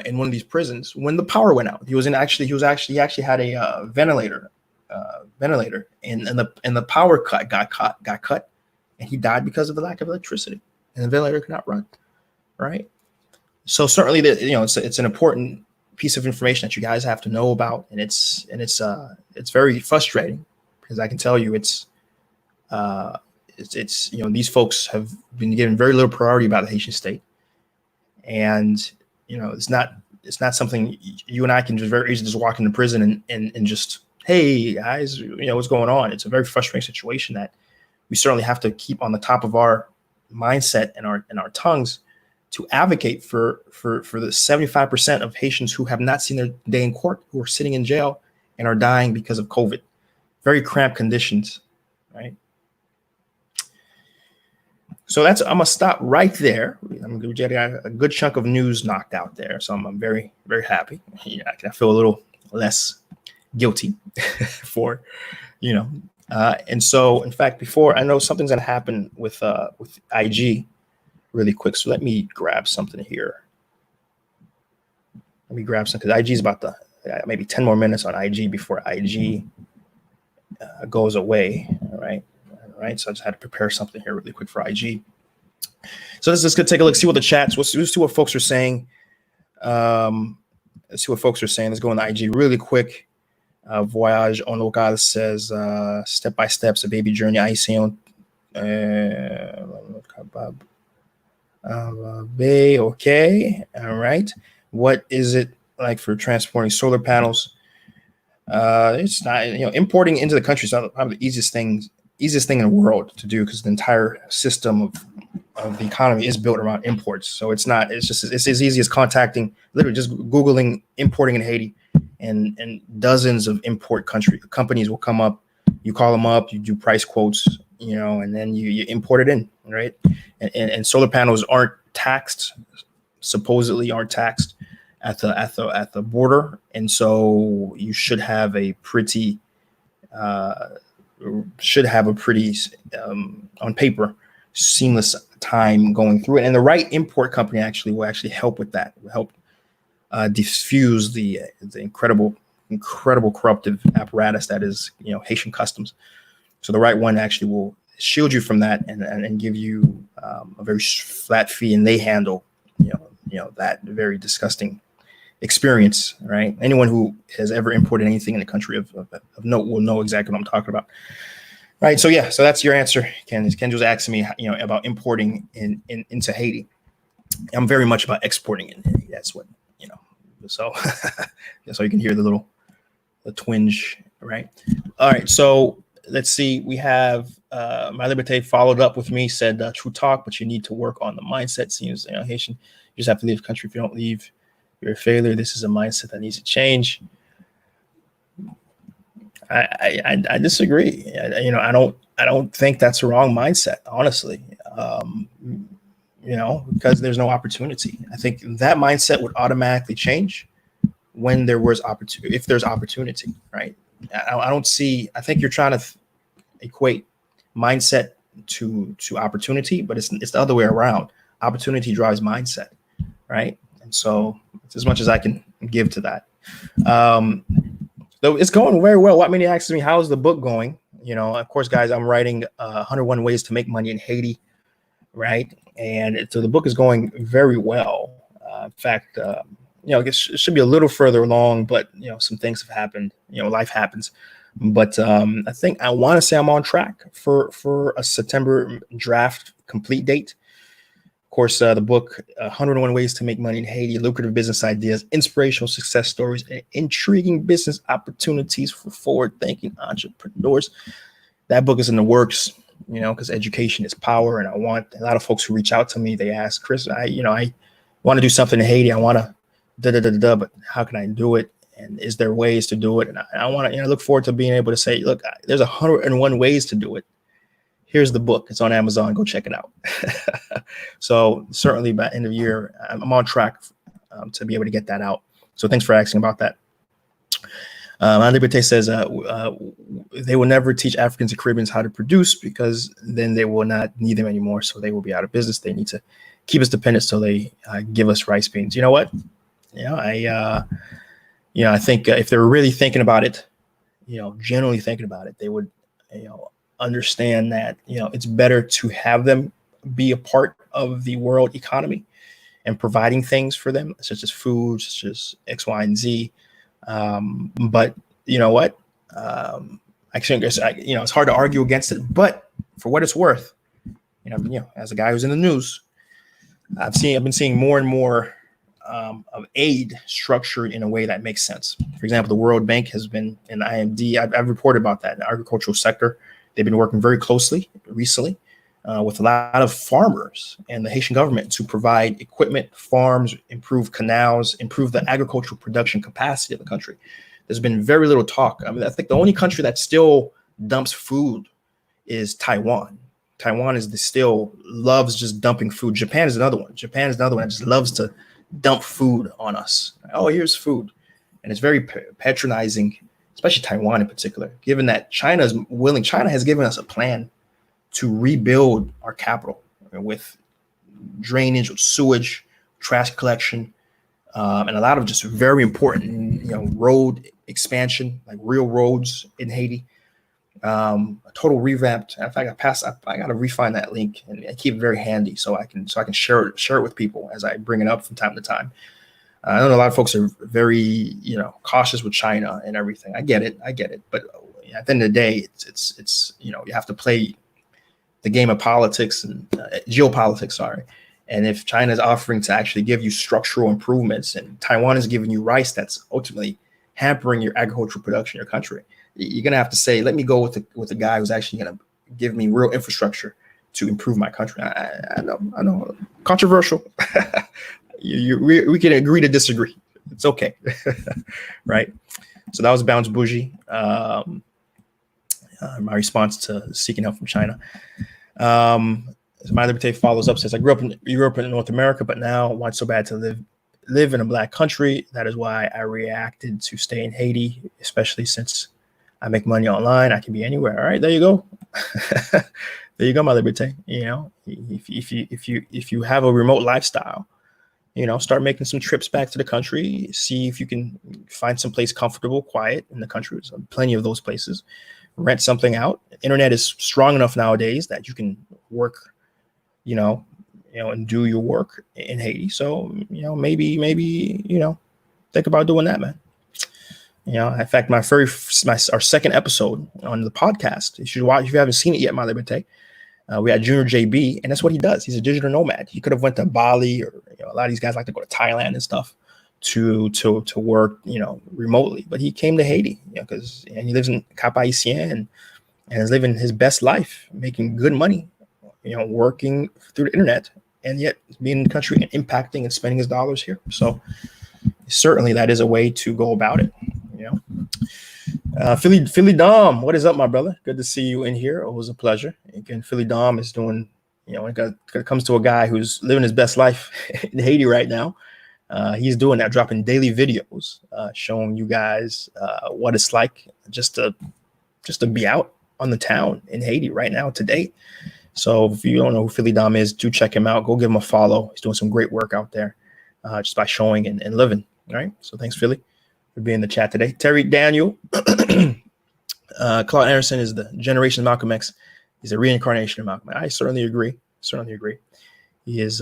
in one of these prisons when the power went out. He actually had a ventilator, and the power got cut, and he died because of the lack of electricity, and the ventilator could not run. Right. So certainly, it's an important piece of information that you guys have to know about, and it's very frustrating because I can tell you it's these folks have been given very little priority by the Haitian state. And it's not something you and I can just very easily just walk into prison and just, hey guys, what's going on? It's a very frustrating situation that we certainly have to keep on the top of our mindset and our tongues to advocate for the 75% of Haitians who have not seen their day in court, who are sitting in jail and are dying because of COVID. Very cramped conditions, right? So I'm gonna stop right there. I'm gonna get a good chunk of news knocked out there. So I'm very, very happy. I feel a little less guilty for, and so in fact, before I know something's gonna happen with IG really quick. So let me grab something here. Let me grab something because IG is about to maybe 10 more minutes on IG before IG goes away. All right. So I just had to prepare something here really quick for IG. So let's just take a look, see what the chats, let's see what folks are saying. Let's see what folks are saying. Let's go on the IG really quick. Voyage en local says, step by step, a baby journey. Haïtien. Okay. All right. What is it like for transporting solar panels? It's not, importing into the country is not probably the easiest thing in the world to do, because the entire system of the economy is built around imports. So it's as easy as contacting, literally just Googling importing in Haiti, and dozens of import companies will come up. You call them up, you do price quotes, and then you import it in, right? And solar panels aren't taxed, supposedly aren't taxed at the border, and so you should have a pretty on paper seamless time going through it. And the right import company will help with that, will help diffuse the incredible corruptive apparatus that is Haitian customs. So the right one actually will shield you from that and give you a very flat fee, and they handle that very disgusting experience, right? Anyone who has ever imported anything in a country of note will know exactly what I'm talking about, right? So so that's your answer. Ken was asking me about importing into Haiti. I'm very much about exporting in Haiti. That's what so so you can hear the twinge, right? All right, so let's see. We have My Liberté followed up with me, said true talk, but you need to work on the mindset. Seems Haitian, you just have to leave the country. If you don't leave, you're a failure. This is a mindset that needs to change. I disagree. I don't think that's a wrong mindset, honestly. Because there's no opportunity. I think that mindset would automatically change when there was opportunity, if there's opportunity, right? I think you're trying to equate mindset to opportunity, but it's the other way around. Opportunity drives mindset, right? And so it's as much as I can give to that. Though it's going very well. What many asked me, how's the book going? Of course, guys, I'm writing 101 Ways to Make Money in Haiti, right? And so the book is going very well. In fact, it should be a little further along, but some things have happened. Life happens. But I think I want to say I'm on track for a September draft complete date. Of course, the book, 101 Ways to Make Money in Haiti, Lucrative Business Ideas, Inspirational Success Stories, and Intriguing Business Opportunities for Forward-Thinking Entrepreneurs. That book is in the works, because education is power. And I want a lot of folks who reach out to me, they ask, Chris, I want to do something in Haiti. I want to but how can I do it? And is there ways to do it? And I want to look forward to being able to say, look, there's 101 ways to do it. Here's the book. It's on Amazon. Go check it out. So certainly by end of year, I'm on track to be able to get that out. So thanks for asking about that. My Liberté says they will never teach Africans and Caribbeans how to produce, because then they will not need them anymore. So they will be out of business. They need to keep us dependent. So they give us rice beans. You know what? I think if they're really thinking about it, generally thinking about it, they would, understand that, it's better to have them be a part of the world economy and providing things for them, such as food, such as X, Y, and Z. But you know what? Actually, it's hard to argue against it. But for what it's worth, as a guy who's in the news, I've been seeing more and more of aid structured in a way that makes sense. For example, the World Bank has been in IMD. I've reported about that in the agricultural sector. They've been working very closely recently with a lot of farmers and the Haitian government to provide equipment, farms, improve canals, improve the agricultural production capacity of the country. There's been very little talk. I mean, I think the only country that still dumps food is Taiwan. Taiwan still loves just dumping food. Japan is another one. That just loves to dump food on us. Oh, here's food. And it's very patronizing, especially Taiwan in particular, given that China has given us a plan to rebuild our capital with drainage, with sewage, trash collection, and a lot of just very important, road expansion, like real roads in Haiti. A total revamped. In fact, I got to refine that link and keep it very handy so I can share it with people as I bring it up from time to time. I know a lot of folks are very, cautious with China and everything. I get it. But at the end of the day, it's you have to play the game of politics and geopolitics. Sorry. And if China is offering to actually give you structural improvements and Taiwan is giving you rice that's ultimately hampering your agricultural production in your country, you're going to have to say, let me go with the guy who's actually going to give me real infrastructure to improve my country. I know. Controversial. We can agree to disagree. It's okay. Right. So that was Bounce Bougie. My response to seeking help from China. My Liberté follows up, says, I grew up in Europe and North America, but now want so bad to live in a black country. That is why I reacted to stay in Haiti, especially since I make money online. I can be anywhere. All right, there you go. There you go, my Liberté. If you have a remote lifestyle, start making some trips back to the country. See if you can find some place comfortable, quiet in the country. There's plenty of those places. Rent something out. Internet is strong enough nowadays that you can work, and do your work in Haiti. So, maybe, think about doing that, man. In fact, our second episode on the podcast, you should watch if you haven't seen it yet, my Liberté. We had Junior JB, and that's what he does. He's a digital nomad. He could have went to Bali, or a lot of these guys like to go to Thailand and stuff to work, remotely. But he came to Haiti, because he lives in Cap Haitien and is living his best life, making good money, working through the internet, and yet being in the country and impacting and spending his dollars here. So certainly that is a way to go about it. Philly Dom, what is up, my brother? Good to see you in here. It was a pleasure. Again, Philly Dom is doing, when it comes to a guy who's living his best life in Haiti right now, he's doing that, dropping daily videos, showing you guys what it's like just to be out on the town in Haiti right now today. So if you don't know who Philly Dom is, do check him out. Go give him a follow. He's doing some great work out there, just by showing and living. All right. So thanks, Philly, for being in the chat today. Terry Daniel, Claude Anderson is the generation of Malcolm X. He's a reincarnation of Malcolm X. I certainly agree. He is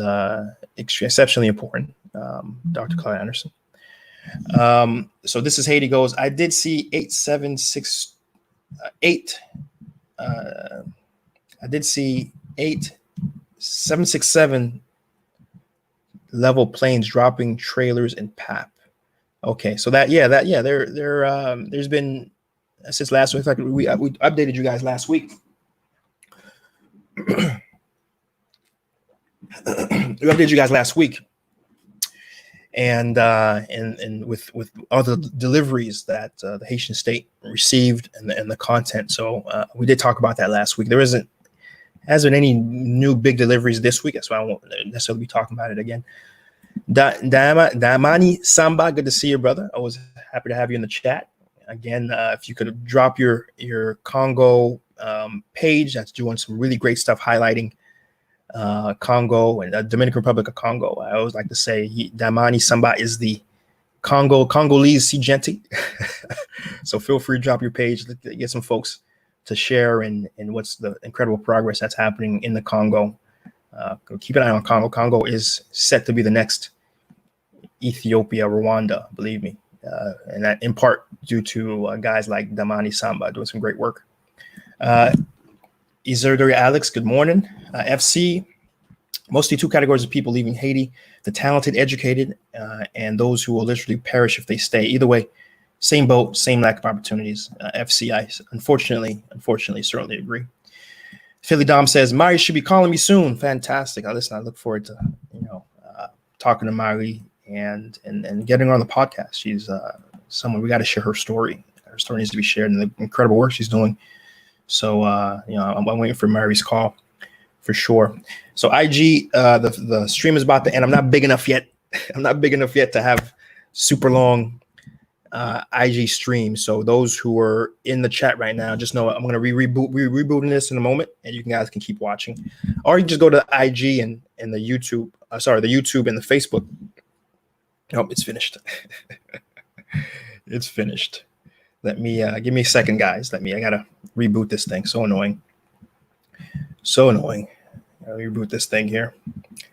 exceptionally important, Dr. Claude Anderson. So this is Haiti goes. I did see 8768. I did see 8767 level planes dropping trailers in PAP. Okay, so there's been since last week. In fact, we updated you guys last week. And with other deliveries that the Haitian state received and the content. So we did talk about that last week. There hasn't any new big deliveries this week. That's why I won't necessarily be talking about it again. Damani Samba, good to see you, brother. I was happy to have you in the chat. Again, if you could drop your Congo page, that's doing some really great stuff highlighting Congo and the Dominican Republic of Congo. I always like to say Damani Samba is the Congolese C. Genti. So feel free to drop your page, get some folks to share and what's the incredible progress that's happening in the Congo. Keep an eye on Congo. Congo is set to be the next Ethiopia, Rwanda, believe me. And that in part due to guys like Damani Samba doing some great work. Isidore Alex, good morning. FC, mostly two categories of people leaving Haiti: the talented, educated, and those who will literally perish if they stay. Either way, same boat, same lack of opportunities. FC, I unfortunately, certainly agree. Philly Dom says, Mari should be calling me soon. Fantastic. Listen, I look forward to, talking to Mari and getting her on the podcast. She's someone, we got to share her story. Her story needs to be shared and the incredible work she's doing. So, I'm waiting for Mari's call for sure. So IG, the stream is about to end. I'm not big enough yet. To have super long IG stream. So those who are in the chat right now, just know I'm going to rebooting this in a moment, and you guys can keep watching, or you can just go to IG and the YouTube. The YouTube and the Facebook Oh, it's finished. It's finished. Let me give me a second, guys. I gotta reboot this thing. So annoying. So annoying. I'll reboot this thing here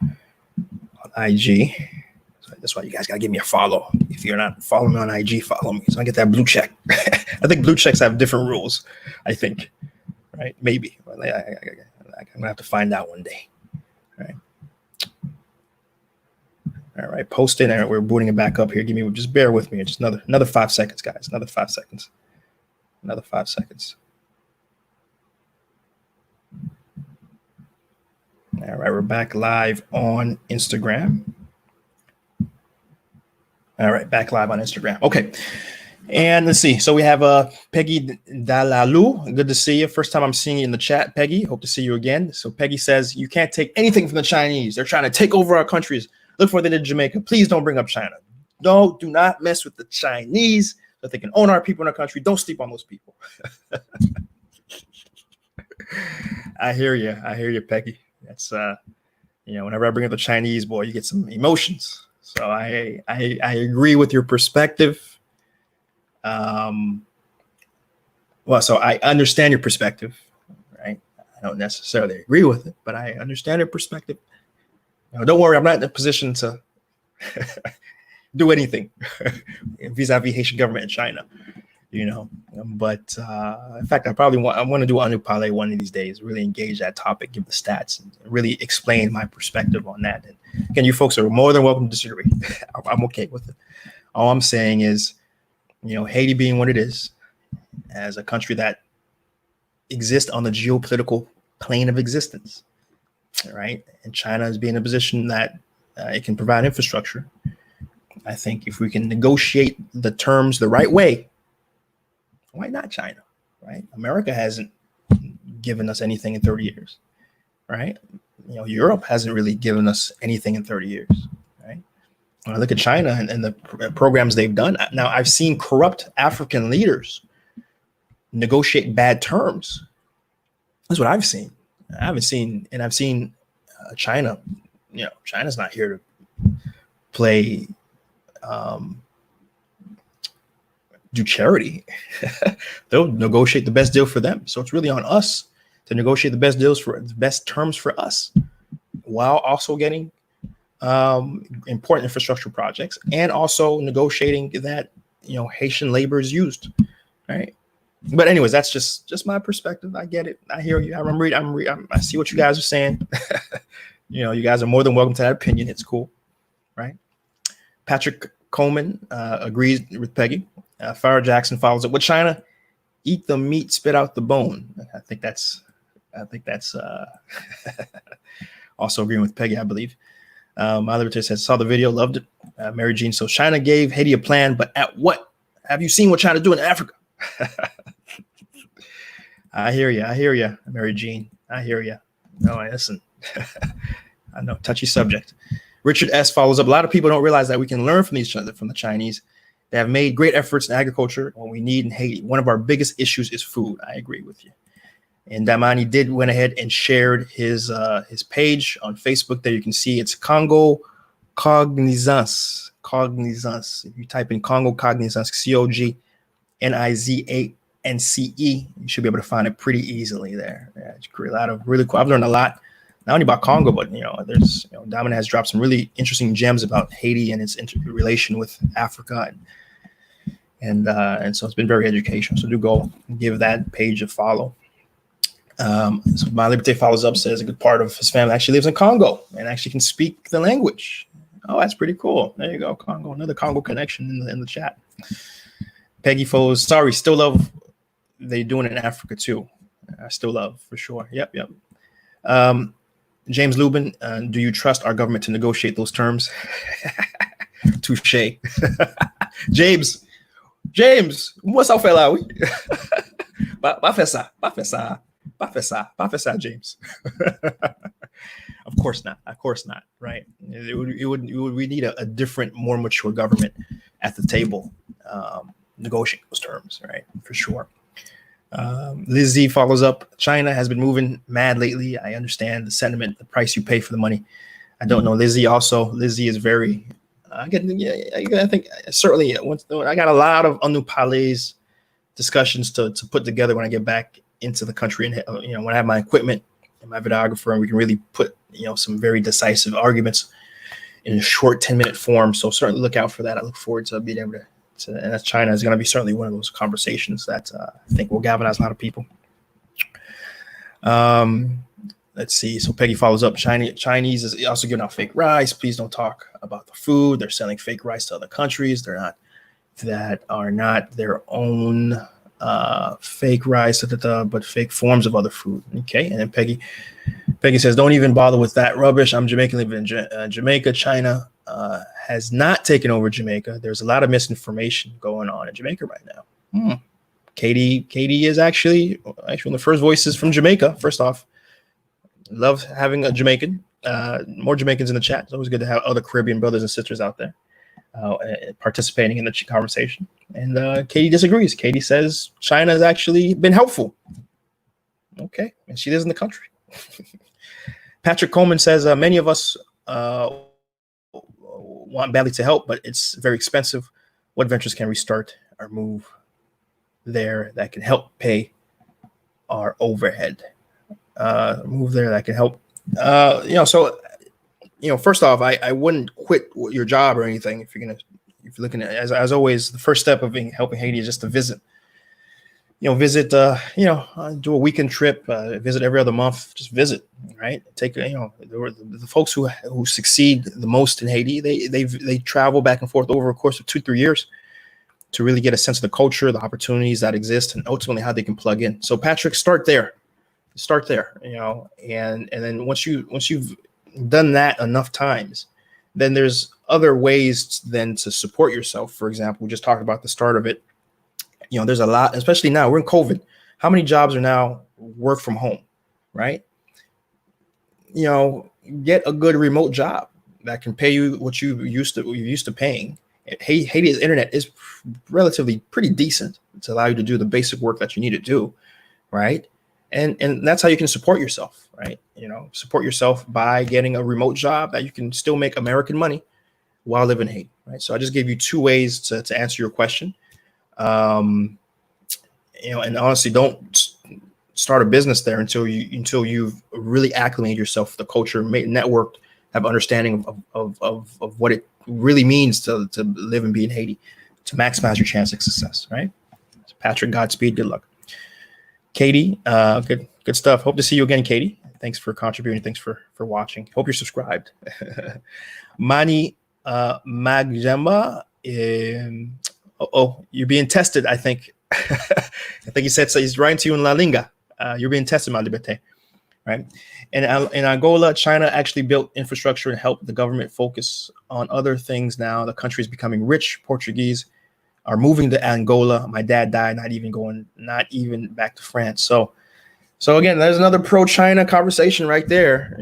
on IG. So that's why you guys gotta give me a follow. If you're not following me on IG, follow me. So I get that blue check. I think blue checks have different rules. I think, right? Maybe. I'm gonna have to find out one day. All right. All right, post it, and we're booting it back up here. Just bear with me. Just another 5 seconds, guys. Another 5 seconds. Another 5 seconds. All right, we're back live on Instagram. All right, back live on Instagram. Okay, and let's see. So we have Peggy Dalalu. Good to see you. First time I'm seeing you in the chat, Peggy. Hope to see you again. So Peggy says, you can't take anything from the Chinese. They're trying to take over our countries. Look for what they did in Jamaica. Please don't bring up China. No, do not mess with the Chinese so that they can own our people in our country. Don't sleep on those people. I hear you. I hear you, Peggy. That's whenever I bring up the Chinese, boy, you get some emotions. So I agree with your perspective. So I understand your perspective, right? I don't necessarily agree with it, but I understand your perspective. Don't worry, I'm not in a position to do anything vis-a-vis Haitian government in China, But in fact, I want to do Untitled one of these days, really engage that topic, give the stats, and really explain my perspective on that. And again, you folks are more than welcome to disagree. I'm okay with it. All I'm saying is, Haiti being what it is, as a country that exists on the geopolitical plane of existence, right? And China is being in a position that it can provide infrastructure. I think if we can negotiate the terms the right way, why not China, right? America hasn't given us anything in 30 years, right? Europe hasn't really given us anything in 30 years, right? When I look at China and the programs they've done, now I've seen corrupt African leaders negotiate bad terms. That's what I've seen. I've seen China. China's not here to play, do charity. They'll negotiate the best deal for them. So it's really on us to negotiate the best terms for us, while also getting important infrastructure projects, and also negotiating that Haitian labor is used, right? But anyways, that's just my perspective. I get it. I hear you. I see what you guys are saying. You guys are more than welcome to that opinion. It's cool, right? Patrick Coleman agrees with Peggy. Farrah Jackson follows up with China. Eat the meat, spit out the bone. I think that's also agreeing with Peggy, I believe. My Liberty says, saw the video, loved it. Mary Jean, so China gave Haiti a plan, but at what? Have you seen what China's doing in Africa? I hear you, Mary Jean. I hear you. No, listen. I know, touchy subject. Richard S. follows up. A lot of people don't realize that we can learn from the Chinese. They have made great efforts in agriculture. What we need in Haiti, one of our biggest issues is food. I agree with you. And Damani went ahead and shared his page on Facebook. There you can see it's Congo Cognizance. If you type in Congo Cognizance, COGNIZANCE, you should be able to find it pretty easily there. Yeah, it's a lot of really cool. I've learned a lot, not only about Congo, but there's Damani has dropped some really interesting gems about Haiti and its relation with Africa, and so it's been very educational. So do go give that page a follow. So My Liberté follows up, says a good part of his family actually lives in Congo and actually can speak the language. Oh, that's pretty cool. There you go, Congo. Another Congo connection in the chat. Peggy Foes, sorry, still love they doing it in Africa too. I still love, for sure. Yep. James Lubin, do you trust our government to negotiate those terms? Touche. James, what's up, fella? Ba fessa, James. Of course not. Right? We need a different, more mature government at the table, negotiate those terms, right? For sure. Lizzie follows up. China has been moving mad lately. I understand the sentiment, the price you pay for the money. I don't know Lizzie. Also, Lizzie is very I think certainly I got a lot of Anu Palais discussions to put together when I get back into the country, and when I have my equipment and my videographer, and we can really put some very decisive arguments in a short 10-minute form. So certainly look out for that. I look forward to being able to and that's China is going to be certainly one of those conversations that I think will galvanize a lot of people. Let's see. So Peggy follows up. Chinese is also giving out fake rice. Please don't talk about the food. They're selling fake rice to other countries. That are not their own fake rice, but fake forms of other food. Okay. And then Peggy says, don't even bother with that rubbish. I'm Jamaican, living in Jamaica. China has not taken over Jamaica. There's a lot of misinformation going on in Jamaica right now. Katie is actually one of the first voices from Jamaica. First off, love having a Jamaican, more Jamaicans in the chat. It's always good to have other Caribbean brothers and sisters out there participating in the conversation. And Katie disagrees. Katie says China has actually been helpful. Okay. And she lives in the country. Patrick Coleman says many of us want badly to help, but it's very expensive. What ventures can we start or move there that can help pay our overhead? Move there that can help. First off, I wouldn't quit your job or anything if you're looking at, as always, the first step of helping Haiti is just to visit. Do a weekend trip, visit every other month, just visit, right? Take, the folks who succeed the most in Haiti, they travel back and forth over a course of 2-3 years to really get a sense of the culture, the opportunities that exist, and ultimately how they can plug in. So Patrick, start there, and then once you've done that enough times, then there's other ways then to support yourself. For example, we just talked about the start of it. There's a lot, especially now we're in COVID. How many jobs are now work from home, right? Get a good remote job that can pay you what you're used to paying. Haiti's internet is relatively pretty decent to allow you to do the basic work that you need to do, right? And that's how you can support yourself, right? Support yourself by getting a remote job that you can still make American money while living in Haiti, right? So I just gave you 2 ways to answer your question. And honestly, don't start a business there until you've really acclimated yourself to the culture, made networked, have understanding of what it really means to live and be in Haiti, to maximize your chance of success, right? So Patrick, Godspeed, good luck. Katie, good stuff. Hope to see you again, Katie. Thanks for contributing. Thanks for watching. Hope you're subscribed. Mani Magjema. You're being tested, I think. I think he said so. He's writing to you in La Linga. You're being tested, Ma Liberté. Right? And in Angola, China actually built infrastructure and helped the government focus on other things now. The country is becoming rich. Portuguese are moving to Angola. My dad died, not even back to France. So again, there's another pro-China conversation right there.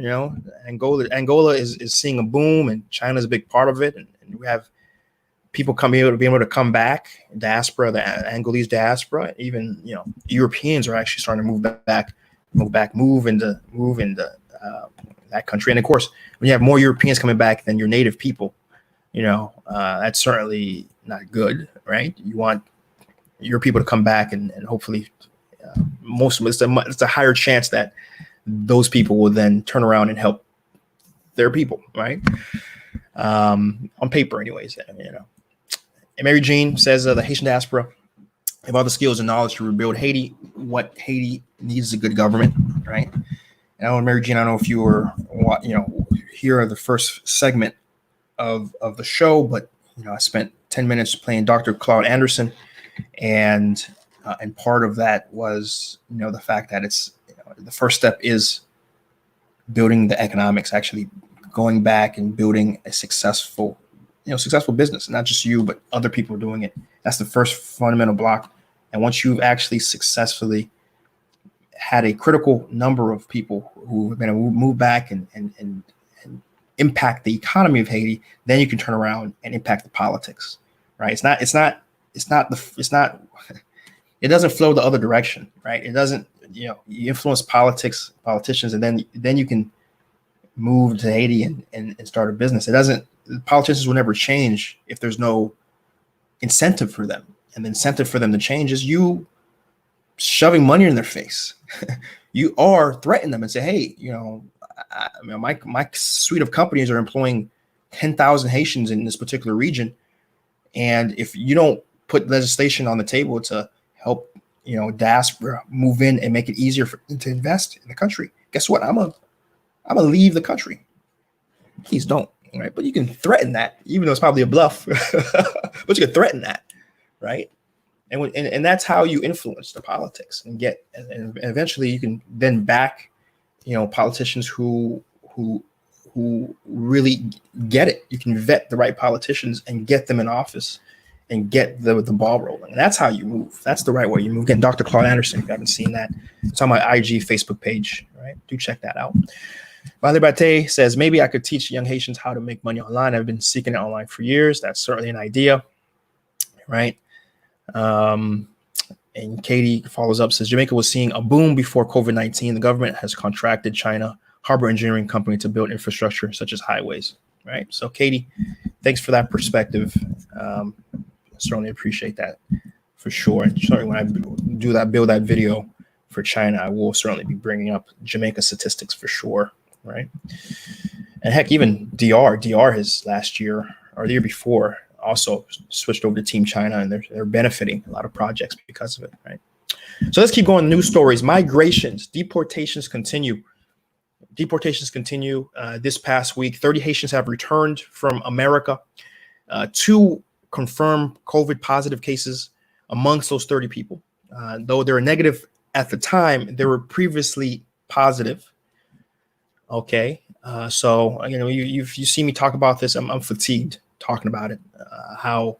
Angola is seeing a boom, and China's a big part of it. And we have people being able to come back, diaspora, the Angolese diaspora, even Europeans are actually starting to move into that country. And of course, when you have more Europeans coming back than your native people, that's certainly not good, right? You want your people to come back, and hopefully, most of it's a higher chance that those people will then turn around and help their people, right? On paper, anyways, And Mary Jean says the Haitian diaspora have all the skills and knowledge to rebuild Haiti. What Haiti needs is a good government, right? And Mary Jean, I don't know if you were, here the first segment of the show, but I spent 10 minutes playing Dr. Claude Anderson, and part of that was the fact that it's the first step is building the economics, actually going back and building a successful business, not just you, but other people doing it. That's the first fundamental block. And once you've actually successfully had a critical number of people who have been able to move back and impact the economy of Haiti, then you can turn around and impact the politics, right? It doesn't flow the other direction, right? It doesn't, you influence politicians, and then you can move to Haiti and start a business. It politicians will never change if there's no incentive for them. And the incentive for them to change is you shoving money in their face. You are threatening them and say, hey, my suite of companies are employing 10,000 Haitians in this particular region. And if you don't put legislation on the table to help, diaspora move in and make it easier for them to invest in the country, guess what? I'm gonna leave the country. Please don't. Right. But you can threaten that, even though it's probably a bluff, but you can threaten that. Right. And that's how you influence the politics and eventually you can then back, politicians who really get it. You can vet the right politicians and get them in office and get the ball rolling. And that's how you move. That's the right way you move. Again, Dr. Claude Anderson, if you haven't seen that, it's on my IG Facebook page. Right. Do check that out. Vale Bate says, maybe I could teach young Haitians how to make money online. I've been seeking it online for years. That's certainly an idea. Right. And Katie follows up, says, Jamaica was seeing a boom before COVID-19. The government has contracted China harbor engineering company to build infrastructure such as highways. Right. So, Katie, thanks for that perspective. Certainly appreciate that for sure. And certainly when I build that video for China, I will certainly be bringing up Jamaica statistics for sure. Right. And heck, even DR has last year or the year before also switched over to Team China, and they're benefiting a lot of projects because of it. Right. So let's keep going. News stories. Migrations, deportations continue. This past week, 30 Haitians have returned from America. 2 confirmed COVID positive cases amongst those 30 people. Though they were negative at the time, they were previously positive. Okay. So, you see me talk about this. I'm fatigued talking about it, how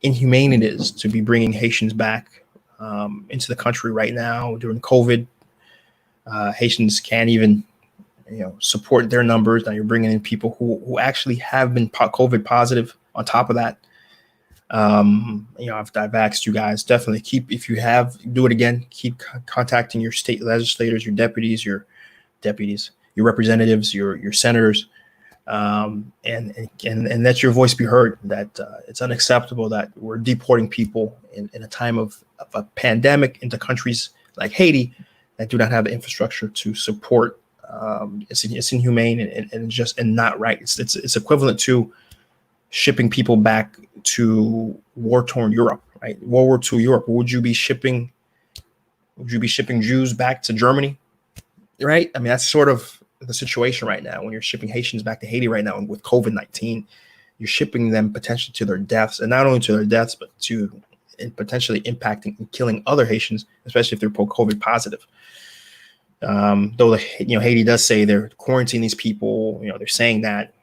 inhumane it is to be bringing Haitians back into the country right now during COVID. Haitians can't even, support their numbers. Now you're bringing in people who actually have been COVID positive on top of that. I've asked you guys, definitely do it again. Keep contacting your state legislators, your deputies, your representatives, your senators, and let your voice be heard. That it's unacceptable that we're deporting people in a time of a pandemic into countries like Haiti that do not have the infrastructure to support. It's inhumane and not right. It's equivalent to shipping people back to war-torn Europe, right? World War II Europe. Would you be shipping Jews back to Germany? Right? I mean, that's sort of the situation right now when you're shipping Haitians back to Haiti right now with COVID-19. You're shipping them potentially to their deaths, and not only to their deaths, but to potentially impacting and killing other Haitians, especially if they're COVID positive. Though Haiti does say they're quarantining these people, they're saying that,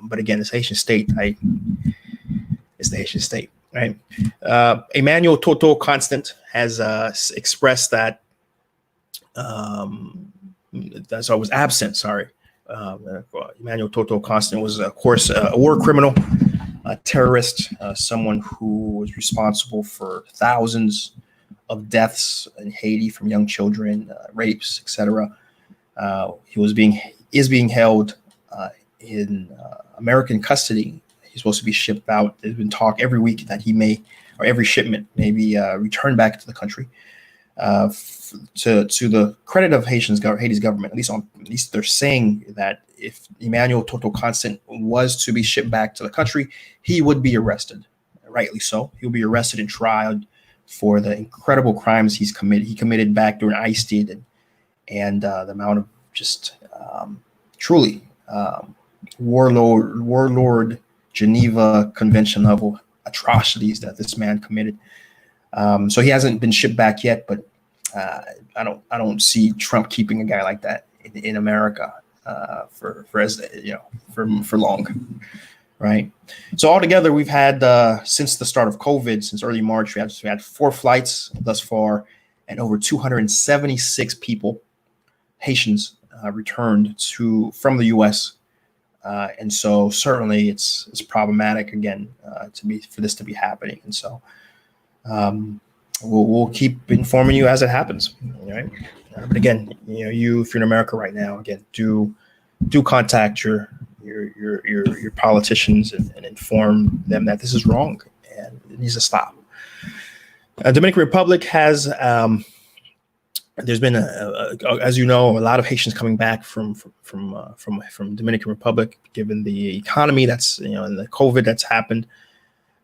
but again, it's Haitian state. It's the Haitian state, right? Emmanuel Toto Constant has expressed that. So I was absent. Sorry. Emmanuel Toto Constant was, of course, a war criminal, a terrorist, someone who was responsible for thousands of deaths in Haiti from young children, rapes, etc. He is being held in American custody. He's supposed to be shipped out. There's been talk every week that he may, or every shipment, may be returned back to the country. To the credit of Haiti's government, at least they're saying that if Emmanuel Toto Constant was to be shipped back to the country, he would be arrested. Rightly so. He'll be arrested and tried for the incredible crimes he committed back during ICE and the amount of just truly warlord Geneva Convention level atrocities that this man committed. So he hasn't been shipped back yet, but I don't see Trump keeping a guy like that in America for long, right? So altogether, we've had since the start of COVID, since early March, we had 4 flights thus far, and over 276 people, Haitians, returned from the U.S. And so certainly it's problematic again for this to be happening, and so. We'll keep informing you as it happens. Right? But again, if you're in America right now, again, do contact your your politicians and inform them that this is wrong and it needs to stop. Dominican Republic has there's been as you know, a lot of Haitians coming back from Dominican Republic, given the economy that's and the COVID that's happened,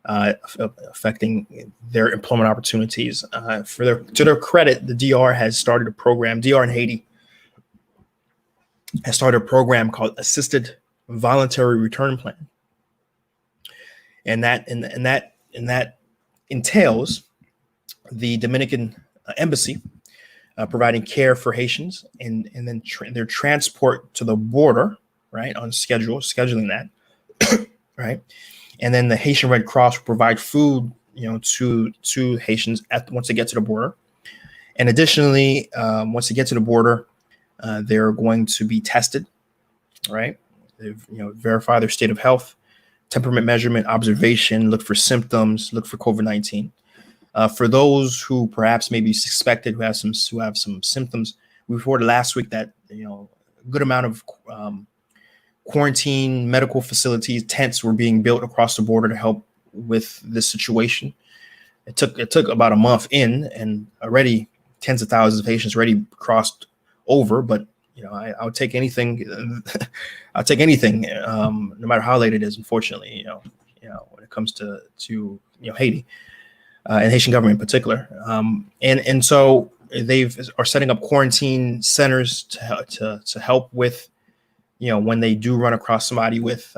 affecting their employment opportunities. To their credit, the DR has started a program. DR in Haiti has started a program called Assisted Voluntary Return Plan, and that entails the Dominican embassy providing care for Haitians and then their transport to the border, right, on scheduling that, right, and then the Haitian Red Cross will provide food, to Haitians once they get to the border, and additionally, once they get to the border, they're going to be tested, right? They've verify their state of health, temperament measurement, observation, look for symptoms, look for COVID-19. For those who perhaps may be suspected who have some symptoms, we reported last week that a good amount of quarantine medical facilities, tents were being built across the border to help with this situation. It took about a month in, and already tens of thousands of patients already crossed over. But I'll take anything. I'll take anything, no matter how late it is. Unfortunately, when it comes to Haiti. And Haitian government in particular, and so they are setting up quarantine centers to help with, when they do run across somebody with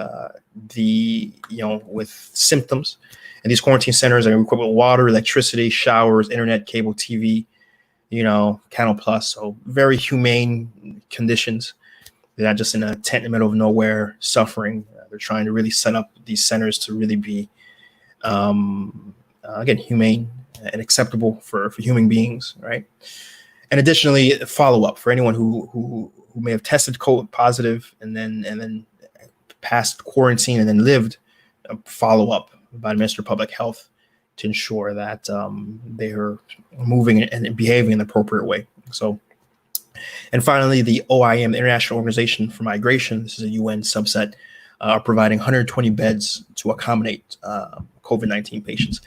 with symptoms, and these quarantine centers are equipped with water, electricity, showers, internet, cable, TV, Canal Plus, so very humane conditions. They're not just in a tent in the middle of nowhere suffering. They're trying to really set up these centers to really be again, humane and acceptable for human beings, right? And additionally, follow up for anyone who may have tested COVID positive and then passed quarantine and then lived. Follow up by the Minister of Public Health to ensure that they are moving and behaving in the appropriate way. So, and finally, the OIM, the International Organization for Migration, this is a UN subset, are providing 120 beds to accommodate COVID-19 patients.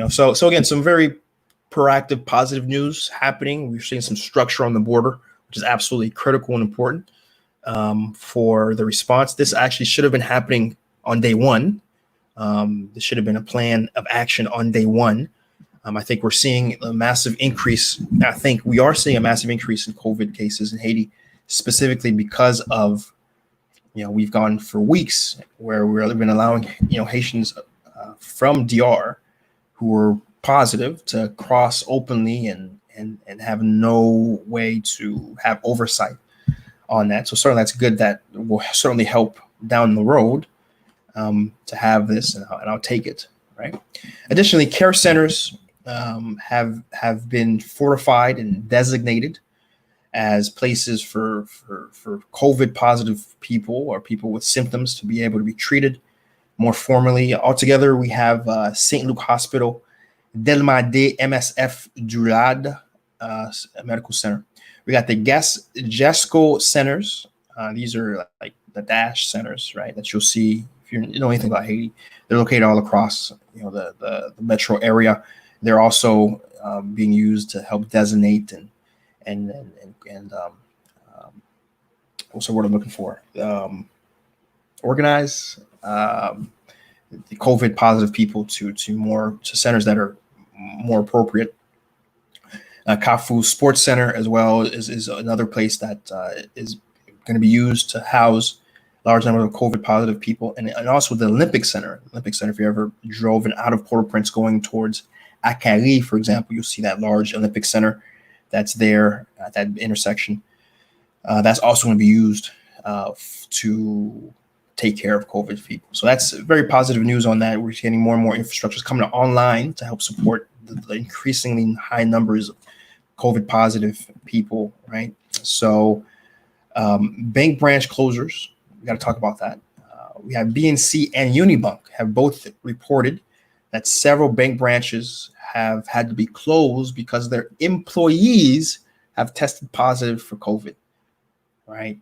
So again, some very proactive, positive news happening. We're seeing some structure on the border, which is absolutely critical and important for the response. This actually should have been happening on day one. This should have been a plan of action on day one. I think we're seeing a massive increase. I think we are seeing a massive increase in COVID cases in Haiti, specifically because of, we've gone for weeks where we've been allowing, Haitians from DR who were positive to cross openly and have no way to have oversight on that. So certainly that's good. That will certainly help down the road to have this, and I'll take it, right? Additionally, care centers have been fortified and designated as places for COVID positive people or people with symptoms to be able to be treated more formally. Altogether, we have St. Luke Hospital, Delmade MSF Durad Medical Center. We got the GESCO centers. These are like the DASH centers, right? That you'll see if you know anything about Haiti. They're located all across, the metro area. They're also being used to help designate and what's the word I'm looking for? Organize the COVID positive people to centers that are more appropriate. Kafu Sports Center as well is another place that is going to be used to house large number of COVID positive people, and also the Olympic Center. If you ever drove in out of Port-au-Prince going towards Akari, for example, you'll see that large Olympic Center that's there at that intersection. That's also going to be used to take care of COVID people. So that's very positive news on that. We're getting more and more infrastructures coming online to help support the increasingly high numbers of COVID positive people, right? So bank branch closures, we got to talk about that. We have BNC and Unibank have both reported that several bank branches have had to be closed because their employees have tested positive for COVID, right?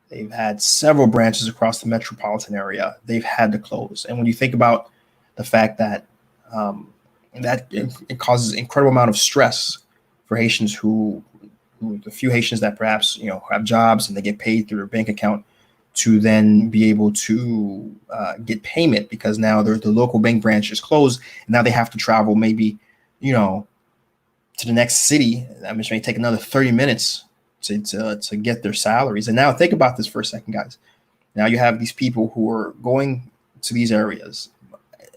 They've had several branches across the metropolitan area. They've had to close. And when you think about the fact that it causes incredible amount of stress for Haitians who the few Haitians that perhaps have jobs and they get paid through their bank account to then be able to get payment, because now the local bank branch is closed and now they have to travel maybe to the next city, which may take another 30 minutes to get their salaries. And now think about this for a second, guys. Now you have these people who are going to these areas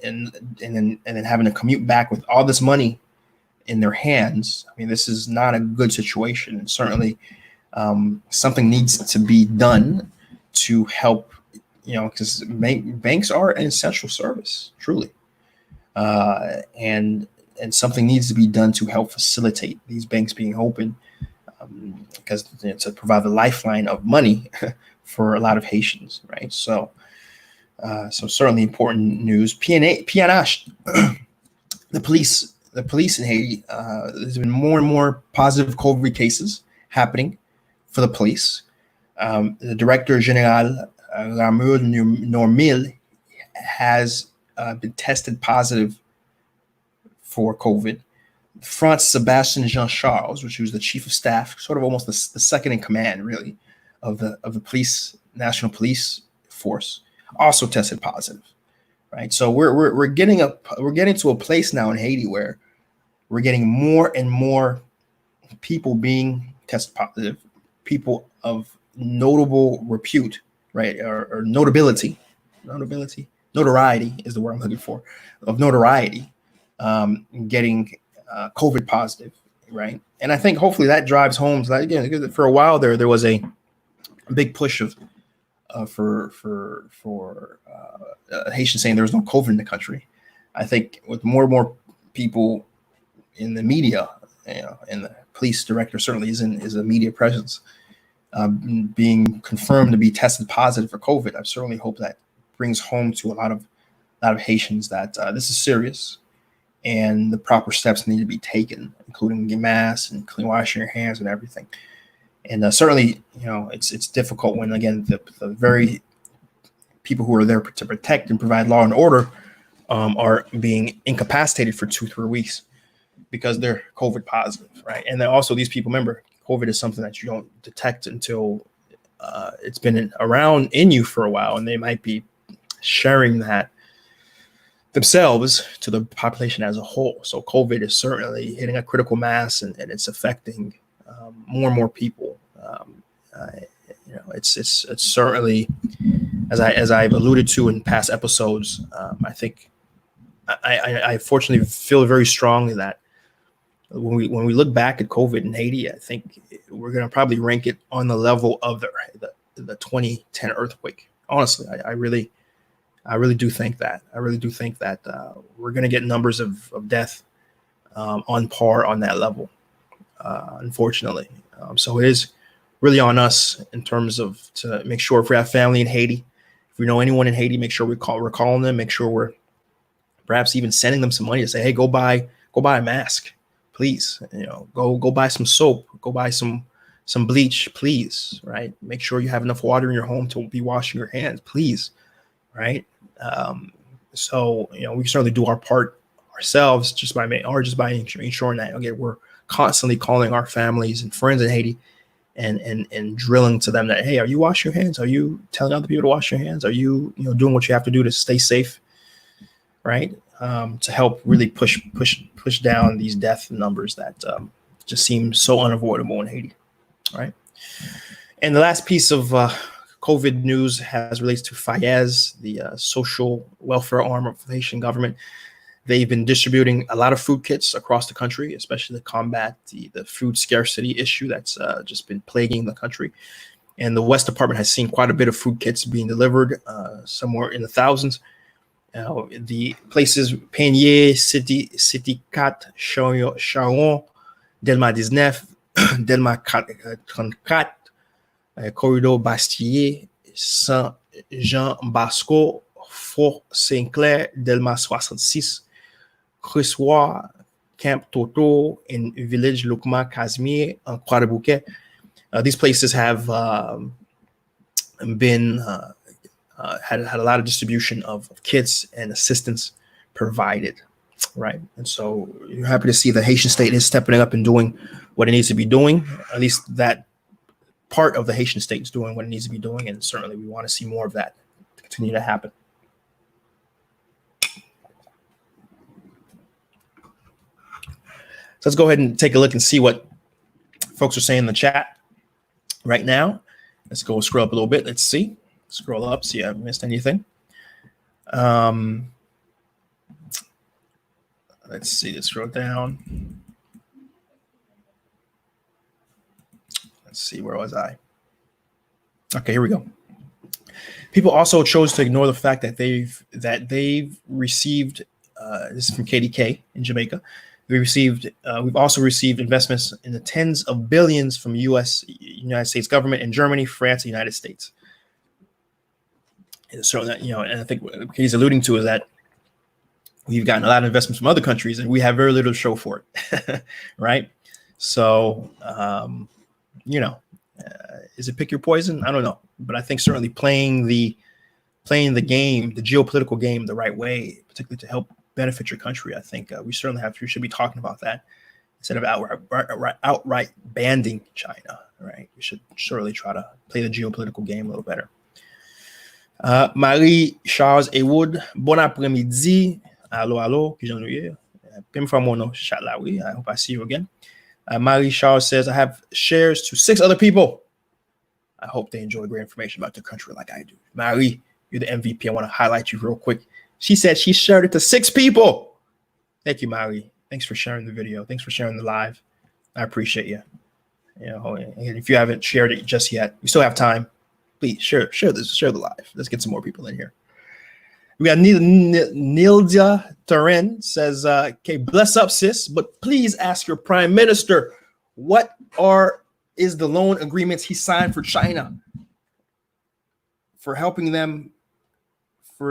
and then having to commute back with all this money in their hands. I mean, this is not a good situation. And certainly something needs to be done to help, because banks are an essential service, truly. And something needs to be done to help facilitate these banks being open, because to provide the lifeline of money for a lot of Haitians, right? So certainly important news. PNH, the police in Haiti, there's been more and more positive COVID cases happening for the police. The Director General Ramur Normil has been tested positive for COVID. France Sebastian Jean Charles, which was the chief of staff, sort of almost the second in command, really, of the police, national police force, also tested positive. Right, so we're getting to a place now in Haiti where we're getting more and more people being tested positive, people of notable repute, right, or notoriety is the word I'm looking for, of notoriety, getting COVID positive, right? And I think hopefully that drives home. Like, again, for a while there was a big push of for Haitians saying there was no COVID in the country. I think with more and more people in the media, and the police director certainly is a media presence, being confirmed to be tested positive for COVID, I certainly hope that brings home to a lot of Haitians that this is serious and the proper steps need to be taken, including getting masks and clean washing your hands and everything. And certainly, it's difficult when, again, the very people who are there to protect and provide law and order are being incapacitated for 2-3 weeks because they're COVID positive, right? And then also these people, remember, COVID is something that you don't detect until it's been around in you for a while, and they might be sharing that themselves to the population as a whole. So COVID is certainly hitting a critical mass, and it's affecting more and more people. It's certainly, as I've alluded to in past episodes, I think I fortunately feel very strongly that when we look back at COVID in Haiti, I think we're going to probably rank it on the level of the 2010 earthquake. Honestly, I really do think that. I really do think that we're going to get numbers of death on par on that level, unfortunately. So it is really on us in terms of to make sure if we have family in Haiti, if we know anyone in Haiti, make sure we're calling them, make sure we're perhaps even sending them some money to say, hey, go buy a mask, please. Go buy some soap, go buy some bleach, please. Right. Make sure you have enough water in your home to be washing your hands, please. Right. So we certainly do our part ourselves just by ensuring that, okay, we're constantly calling our families and friends in Haiti and drilling to them that, hey, are you washing your hands? Are you telling other people to wash your hands? Are you doing what you have to do to stay safe? Right. To help really push down these death numbers that just seem so unavoidable in Haiti. Right. And the last piece of COVID news relates to FAYEZ, the social welfare arm of the Haitian government. They've been distributing a lot of food kits across the country, especially to combat the food scarcity issue that's just been plaguing the country. And the West Department has seen quite a bit of food kits being delivered, somewhere in the thousands. The places Peigné, City 4, Charon, Delma 19, Delma 34, Corridor Bastille, Saint-Jean-Basco, Fort Saint-Clair, Delma 66, Crissoir, Camp Toto, and Village Lukma Casimir, and Croix de Bouquet. These places have been had a lot of distribution of kits and assistance provided, right? And so you're happy to see the Haitian state is stepping up and doing what it needs to be doing. At least that part of the Haitian state is doing what it needs to be doing, and certainly we want to see more of that continue to happen. So let's go ahead and take a look and see what folks are saying in the chat right now. Let's go scroll up a little bit. Let's see. Scroll up, see if I missed anything. Let's see. Let's scroll down. Let's see. Where was I? Okay, here we go. People also chose to ignore the fact that they've received. This is from KDK in Jamaica. We've also received investments in the tens of billions from United States government in Germany, France, and the United States. And so that, and I think what he's alluding to is that we've gotten a lot of investments from other countries and we have very little to show for it. Right. So, is it pick your poison? I don't know, but I think certainly playing the game, the geopolitical game, the right way, particularly to help benefit your country. I think we should be talking about that instead of outright banning China. Right? We should surely try to play the geopolitical game a little better. Marie Charles Ewood, bon après-midi. Allo, qui j'en ai? I hope I see you again. Marie Charles says, I have shares to 6 other people. I hope they enjoy great information about their country like I do. Marie, you're the MVP. I want to highlight you real quick. She said she shared it to 6 people. Thank you, Marie. Thanks for sharing the video. Thanks for sharing the live. I appreciate you. And if you haven't shared it just yet, you still have time. Please share the live. Let's get some more people in here. We got Nildia Turin says, okay, bless up, sis, but please ask your prime minister what is the loan agreements he signed for China for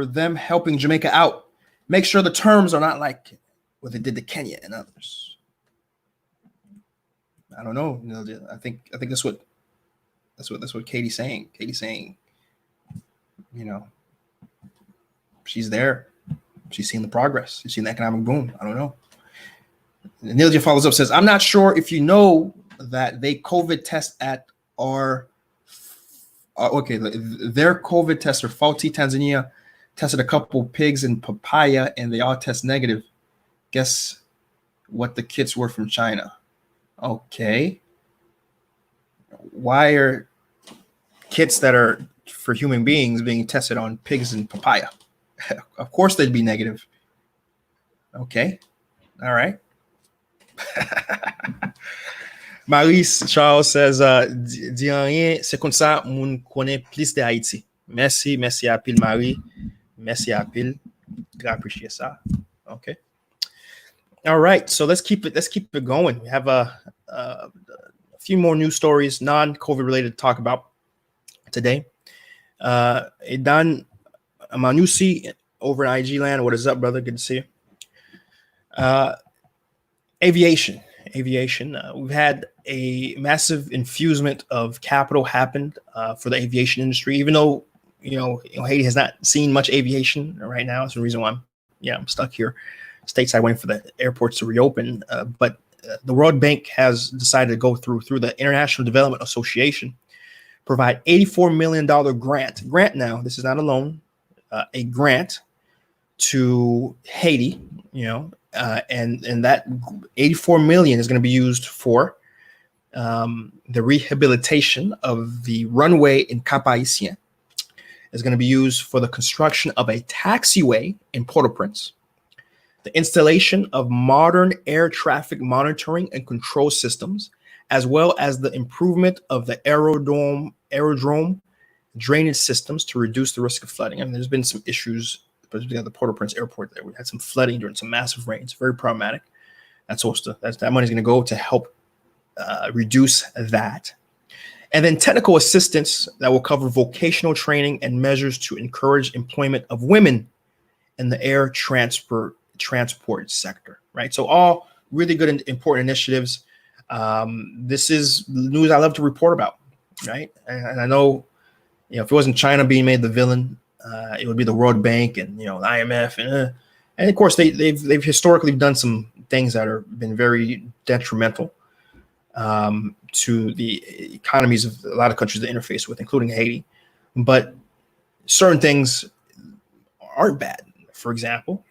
them helping Jamaica out. Make sure the terms are not like what they did to Kenya and others. I don't know. I think that's what Katie's saying. Katie's saying, she's there. She's seeing the progress. She's seeing the economic boom. I don't know. Nilja follows up, says, I'm not sure if you know that they COVID test at their COVID tests are faulty. Tanzania tested a couple pigs and papaya and they all test negative. Guess what the kits were from China? Okay. Why are kits that are for human beings being tested on pigs and papaya? Of course they'd be negative. Okay. All right. Maurice Charles says, dis rien, c'est comme ça, moun connaît plus de Haïti. Merci à pile, Marie. Merci à pile. I appreciate ça. Okay. All right. So let's keep it going. We have a few more news stories, non-COVID related to talk about today. Edan Manusi over in IG land. What is up, brother? Good to see you. Aviation. We've had a massive infusement of capital happened for the aviation industry, even though Haiti has not seen much aviation right now. It's the reason why I'm stuck here stateside waiting for the airports to reopen. But the World Bank has decided to go through the International Development Association, provide $84 million grant. Now, this is not a loan, a grant to Haiti, and that 84 million is going to be used for the rehabilitation of the runway in Cap-Haïtien. Is going to be used for the construction of a taxiway in Port-au-Prince, the installation of modern air traffic monitoring and control systems, as well as the improvement of the aerodrome drainage systems to reduce the risk of flooding. I mean, there's been some issues, particularly at the Port-au-Prince airport there. We had some flooding during some massive rains. Very problematic. That money is going to go to help reduce that. And then technical assistance that will cover vocational training and measures to encourage employment of women in the air transport sector, right? So all really good and important initiatives. This is news I love to report about, right? And I know if it wasn't China being made the villain, it would be the World Bank and the IMF and of course they've historically done some things that are been very detrimental to the economies of a lot of countries they interface with, including Haiti. But certain things aren't bad. For example,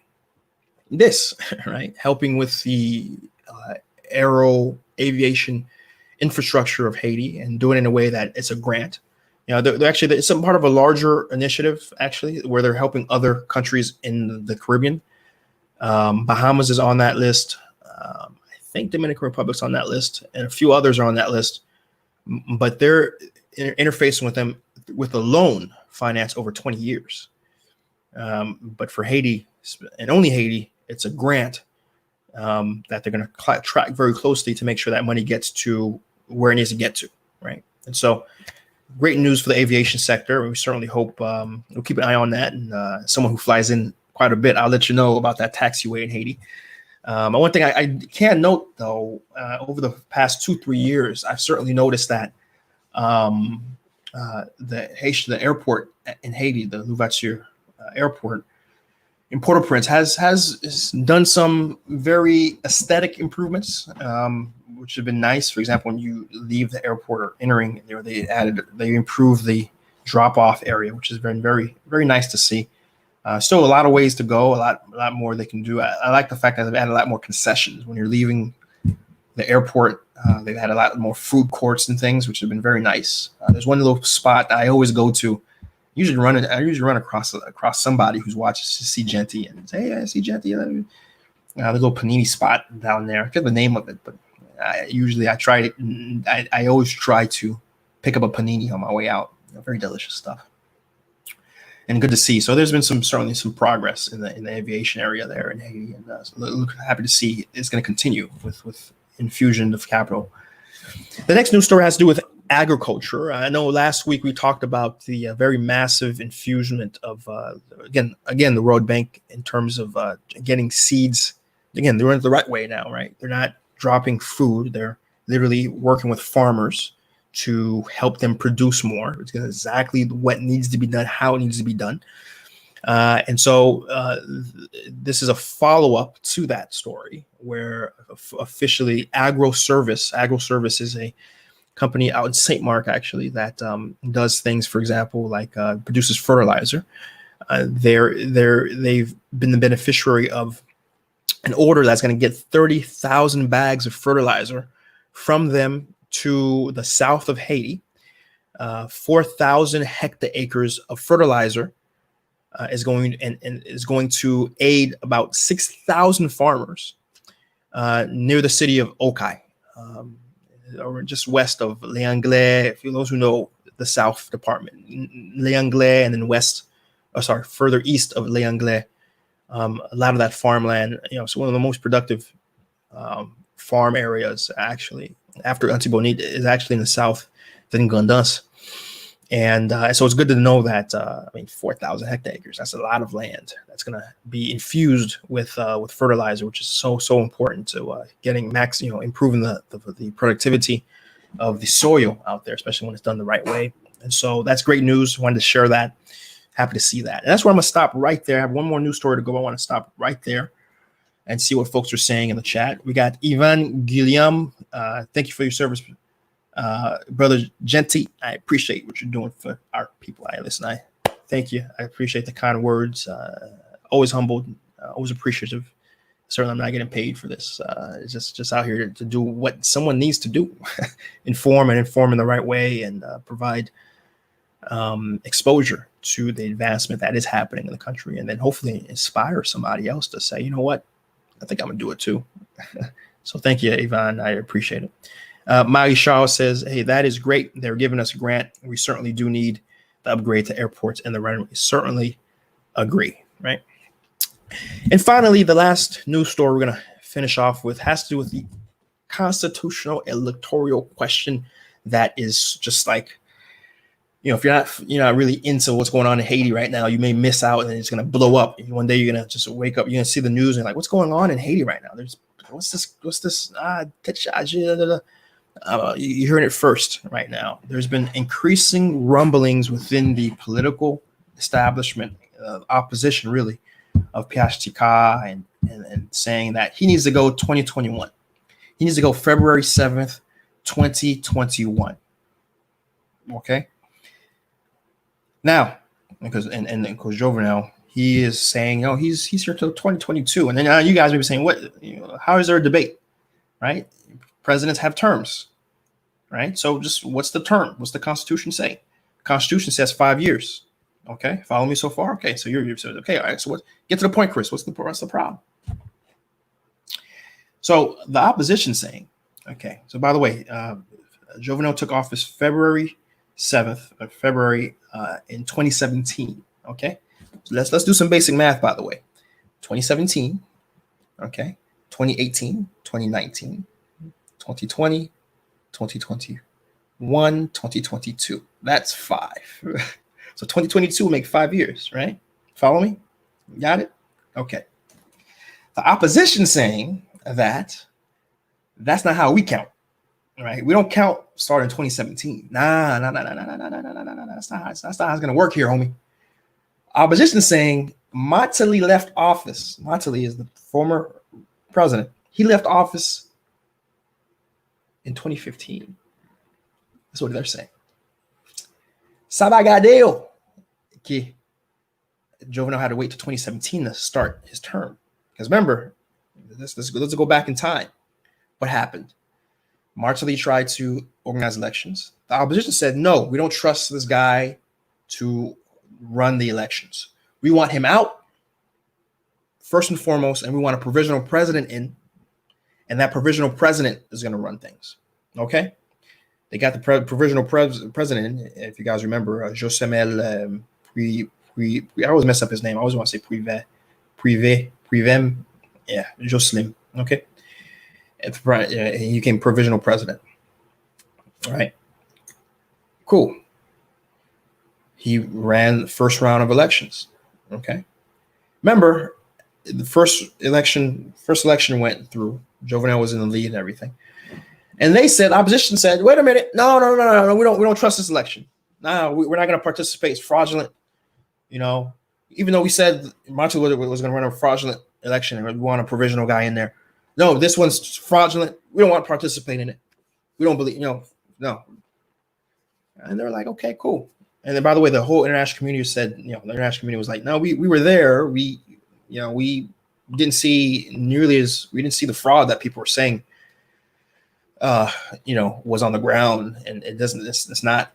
this right, helping with the aero aviation infrastructure of Haiti and doing it in a way that it's a grant. They're actually it's some part of a larger initiative actually where they're helping other countries in the Caribbean. Bahamas is on that list. I think Dominican Republic's on that list, and a few others are on that list. But they're interfacing with them with a loan finance over 20 years. But for Haiti and only Haiti, it's a grant that they're going to track very closely to make sure that money gets to where it needs to get to, right? And so, great news for the aviation sector. We certainly hope we'll keep an eye on that. And someone who flies in quite a bit, I'll let you know about that taxiway in Haiti. One thing I can note, though, over the past 2-3 years, I've certainly noticed that the airport in Haiti, the Louverture airport in Port-au-Prince, has done some very aesthetic improvements, which have been nice. For example, when you leave the airport or entering, they improved the drop-off area, which has been very, very nice to see. Still a lot of ways to go, a lot more they can do. I like the fact that they've added a lot more concessions when you're leaving the airport. They've had a lot more food courts and things, which have been very nice. There's one little spot I always go to. I usually run across somebody who's watching to see Genty and say, "Hey, I see Genty." The little panini spot down there. I forget the name of it, but I always try to pick up a panini on my way out. Very delicious stuff. And good to see. So there's been certainly some progress in the aviation area there in Haiti, and look happy to see it's going to continue with infusion of capital. The next news story has to do with agriculture. I know last week we talked about the very massive infusion of again the World Bank in terms of getting seeds. Again, they're doing it the right way now, right? They're not dropping food. They're literally working with farmers to help them produce more. It's exactly what needs to be done, how it needs to be done. And so this is a follow-up to that story where officially AgroService is a company out in St. Mark, actually, that does things, for example, like produces fertilizer. They've been the beneficiary of an order that's going to get 30,000 bags of fertilizer from them to the south of Haiti. 4,000 hectares of fertilizer is going to aid about 6,000 farmers near the city of Okai, or just west of Les Anglais. For those who know the South Department, Les Anglais, and then further east of Les Anglais, a lot of that farmland. It's one of the most productive farm areas actually. After Antibonite is actually in the south than Gondas. And so it's good to know that 4,000 hectares, that's a lot of land that's going to be infused with fertilizer, which is so important to improving the productivity of the soil out there, especially when it's done the right way. And so that's great news. Wanted to share that. Happy to see that. And that's where I'm going to stop right there. I have one more news story to go. I want to stop right there and see what folks are saying in the chat. We got Ivan Guillaume. Thank you for your service, Brother Genty. I appreciate what you're doing for our people. I thank you. I appreciate the kind words. Always humbled, always appreciative. Certainly, I'm not getting paid for this. It's just out here to do what someone needs to do, inform in the right way, and provide exposure to the advancement that is happening in the country, and then hopefully inspire somebody else to say, you know what, I think I'm gonna do it too. So thank you, Ivan. I appreciate it. Mary Charles says, hey, that is great. They're giving us a grant. We certainly do need the upgrade to airports and the runway. Certainly agree, right? And finally, the last news story we're going to finish off with has to do with the constitutional electoral question that is just like, if you're not really into what's going on in Haiti right now, you may miss out and it's going to blow up. One day you're going to just wake up, you're going to see the news and you're like, what's going on in Haiti right now? What's this? You're hearing it first right now. There's been increasing rumblings within the political establishment, opposition really, of PHTK and saying that he needs to go 2021. He needs to go February 7th, 2021. Okay. Now, because Jovenel, he is saying, oh, he's here till 2022. And then you guys may be saying, what? How is there a debate? Right? Presidents have terms. Right? So just what's the term? What's the Constitution say? Constitution says 5 years. Okay. Follow me so far? Okay. So you're okay. All right. So get to the point, Chris. What's the problem? So the opposition saying, okay. So by the way, Jovenel took office February 7th of February in 2017. Okay. So let's do some basic math, by the way. 2017. Okay. 2018, 2019, 2020, 2021, 2022. That's 5. So 2022 will make 5 years, right? Follow me? Got it? Okay. The opposition saying that that's not how we count, right? We don't count starting in 2017. Nah. That's not how it's going to work here, homie. Opposition saying Matali left office. Matali is the former president. He left office in 2015. That's what they're saying. Sabagadeo. Okay. Jovenel had to wait till 2017 to start his term. Because remember, let's go back in time. What happened? Martelly tried to organize elections. The opposition said, no, we don't trust this guy to run the elections. We want him out, first and foremost, and we want a provisional president in, and that provisional president is going to run things. Okay? They got the provisional president in, if you guys remember, Josemel I always mess up his name. I always want to say Privem. Yeah, Jocelyn. Okay. He became provisional president. All right. Cool. He ran the first round of elections. Okay. Remember, the first election went through. Jovenel was in the lead and everything. And opposition said, wait a minute. No. We don't trust this election. No, we're not going to participate. It's fraudulent. Even though we said Monty was going to run a fraudulent election and we want a provisional guy in there. No, this one's fraudulent. We don't want to participate in it. We don't believe, no. And they're like, okay, cool. And then, by the way, the whole international community said, the international community was like, no, we were there. We didn't see we didn't see the fraud that people were saying, was on the ground. And it's not,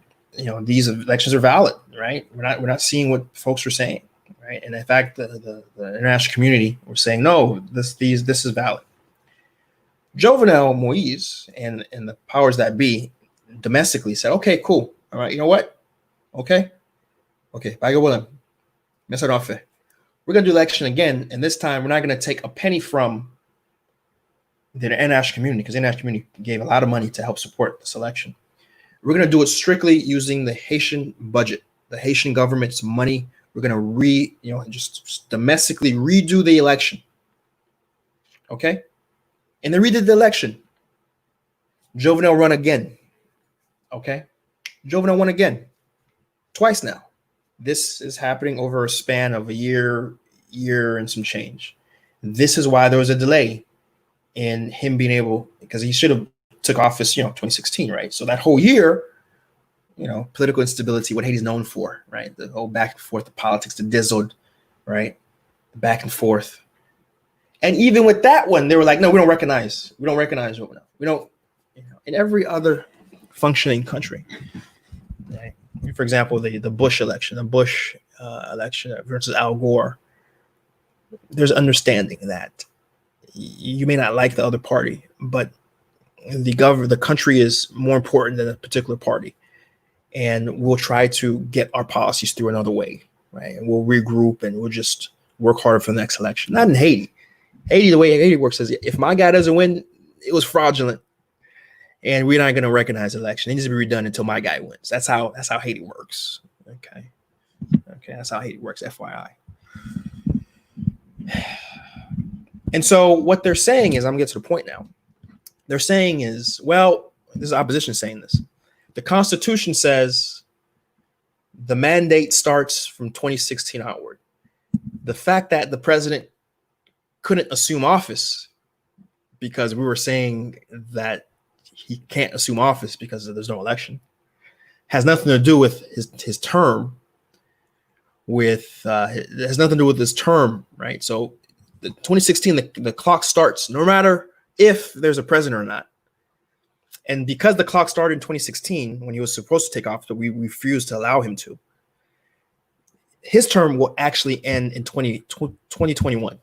these elections are valid, right? We're not seeing what folks are saying, right? And in fact, the international community were saying, no, this is valid. Jovenel Moise and the powers that be domestically said, okay, cool. All right, you know what? Okay. We're going to do election again. And this time we're not going to take a penny from the international community, because the international community gave a lot of money to help support this election. We're going to do it strictly using the Haitian budget, the Haitian government's money. We're going to just domestically redo the election. Okay. And they redid the election. Jovenel run again. Okay. Jovenel won again. Twice now. This is happening over a span of a year and some change. This is why there was a delay in him being able, because he should have took office, 2016, right? So that whole year, political instability, what Haiti's known for, right? The whole back and forth, the politics, the dizzled, right? The back and forth. And even with that one, they were like, no, we don't recognize Jovenel. We don't, in every other functioning country, right? For example, the Bush election, election versus Al Gore, there's understanding that you may not like the other party, but the country is more important than a particular party. And we'll try to get our policies through another way, right? And we'll regroup and we'll just work harder for the next election. Not in Haiti. Haiti, the way Haiti works is if my guy doesn't win, it was fraudulent. And we're not going to recognize the election. It needs to be redone until my guy wins. That's how Haiti works. Okay. That's how Haiti works, FYI. And so what they're saying is, I'm getting to the point now. They're saying is, well, this is opposition saying this. The Constitution says the mandate starts from 2016 outward. The fact that the president couldn't assume office because we were saying that he can't assume office because there's no election has nothing to do with his term. It has nothing to do with his term, right? So the 2016, the clock starts no matter if there's a president or not. And because the clock started in 2016 when he was supposed to take office, but we refused to allow him to, his term will actually end in 2021.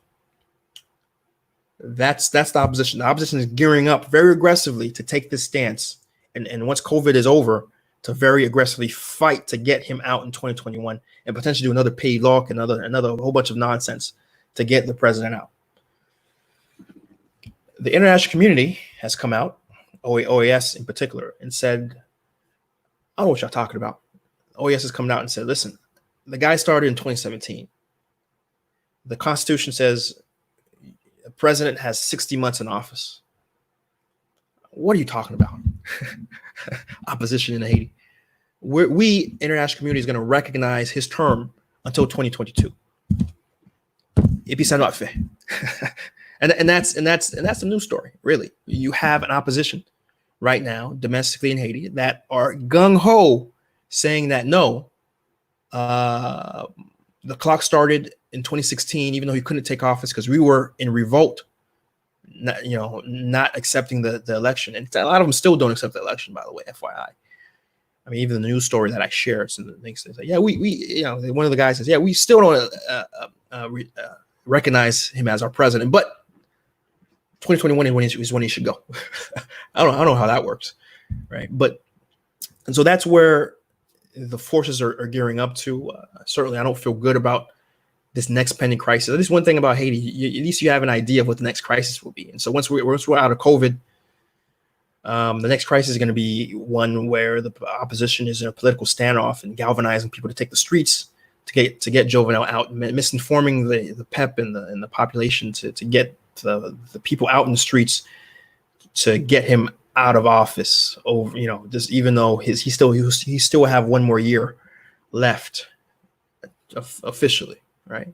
That's the opposition. The opposition is gearing up very aggressively to take this stance. And once COVID is over, to very aggressively fight to get him out in 2021 and potentially do another paid lock, another whole bunch of nonsense to get the president out. The international community has come out, OAS in particular, and said, I don't know what y'all talking about. OAS has come out and said, listen, the guy started in 2017. The Constitution says the president has 60 months in office. What are you talking about? Opposition in Haiti. We international community is going to recognize his term until 2022. Et puis ça doit fait. And that's the news story. Really, you have an opposition right now domestically in Haiti that are gung ho saying that no, the clock started in 2016, even though he couldn't take office because we were in revolt, not accepting the election. And a lot of them still don't accept the election, by the way, FYI. I mean, even the news story that I shared, so the things say, yeah, we one of the guys says, yeah, we still don't recognize him as our president, but 2021 is when he should go. I don't know how that works, right? And so that's where the forces are gearing up to. Certainly, I don't feel good about this next pending crisis. At least one thing about Haiti, at least you have an idea of what the next crisis will be. And so once we're out of COVID, the next crisis is going to be one where the opposition is in a political standoff and galvanizing people to take the streets to get Jovenel out, misinforming the PEP and the population to get the people out in the streets to get him out of office. Over, just even though he still have one more year left officially, right?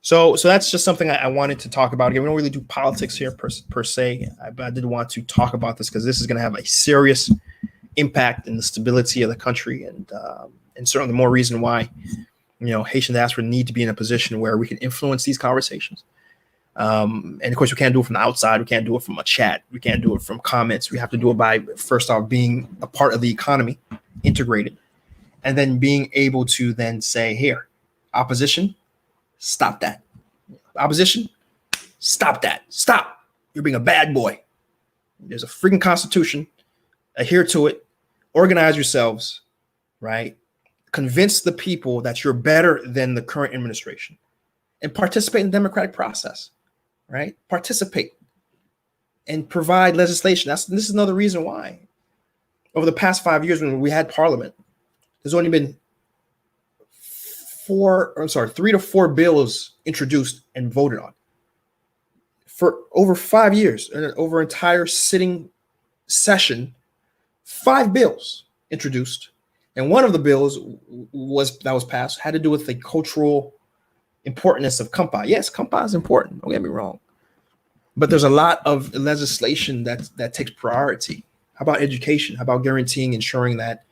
So that's just something I wanted to talk about. Again, we don't really do politics here per se. I did want to talk about this because this is going to have a serious impact in the stability of the country, and certainly more reason why Haitian diaspora need to be in a position where we can influence these conversations. And of course, we can't do it from the outside. We can't do it from a chat. We can't do it from comments. We have to do it by, first off, being a part of the economy, integrated, and then being able to then say, here, opposition, stop that. Opposition, stop that. Stop. You're being a bad boy. There's a freaking constitution. Adhere to it. Organize yourselves, right? Convince the people that you're better than the current administration and participate in the democratic process, right? Participate and provide legislation. This is another reason why over the past 5 years when we had parliament, there's only been 3 to 4 bills introduced and voted on for over 5 years, and over entire sitting session, 5 bills introduced. And one of the bills that was passed had to do with the cultural importance of Kampa. Yes, Kampa is important. Don't get me wrong. But there's a lot of legislation that takes priority. How about education? How about guaranteeing, ensuring that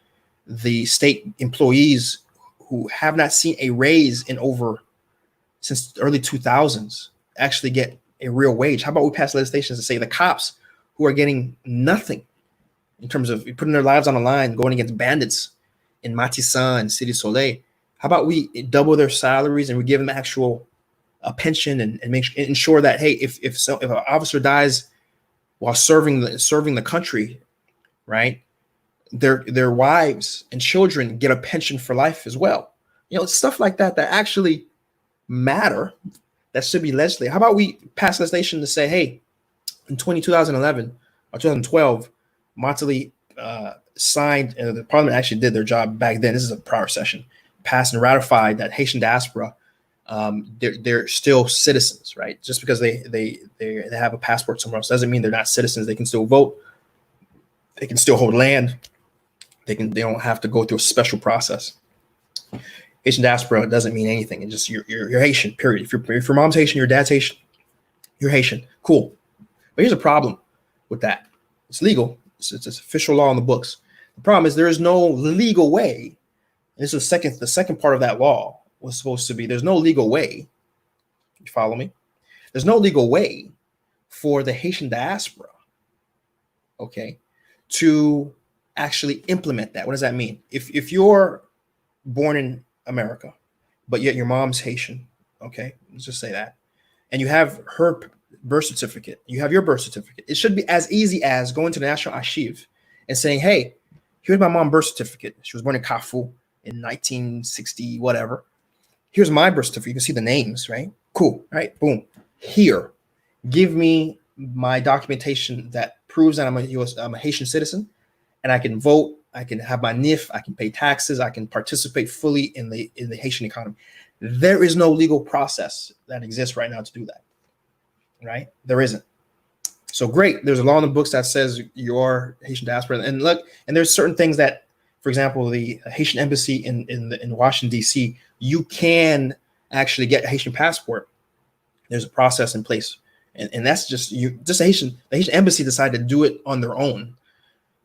the state employees who have not seen a raise since the early 2000s actually get a real wage? How about we pass legislation to say the cops who are getting nothing in terms of putting their lives on the line, going against bandits in Matissan and City Soleil, how about we double their salaries and we give them actual pension and ensure that, hey, if an officer dies while serving the country, right, their wives and children get a pension for life as well. Stuff like that actually matter, that should be legislated. How about we pass legislation to say, hey, in 2011 or 2012, Montali signed, and the parliament actually did their job back then. This is a prior session, passed and ratified that Haitian diaspora, they're still citizens, right? Just because they have a passport somewhere else doesn't mean they're not citizens. They can still vote, They can still hold land. They don't have to go through a special process. Haitian diaspora doesn't mean anything. It's just you're Haitian, period. If your mom's Haitian, your dad's Haitian, you're Haitian. Cool. But here's a problem with that. It's legal. It's official law in the books. The problem is there is no legal way. This is the second part of that law was supposed to be there's no legal way. You follow me? There's no legal way for the Haitian diaspora, okay, to actually implement that. What does that mean? If you're born in America, but yet your mom's Haitian, okay, let's just say that, and you have her birth certificate, you have your birth certificate, it should be as easy as going to the National Archive and saying, hey, here's my mom's birth certificate. She was born in Kafu in 1960, whatever. Here's my birth certificate. You can see the names, right? Cool, right? Boom. Here, give me my documentation that proves that I'm a Haitian citizen, and I can vote. I can have my NIF. I can pay taxes. I can participate fully in the Haitian economy. There is no legal process that exists right now to do that, right? There isn't. So great. There's a law in the books that says you're Haitian diaspora, and look, and there's certain things that, for example, the Haitian embassy in Washington D.C. you can actually get a Haitian passport. There's a process in place, and that's just the Haitian embassy decided to do it on their own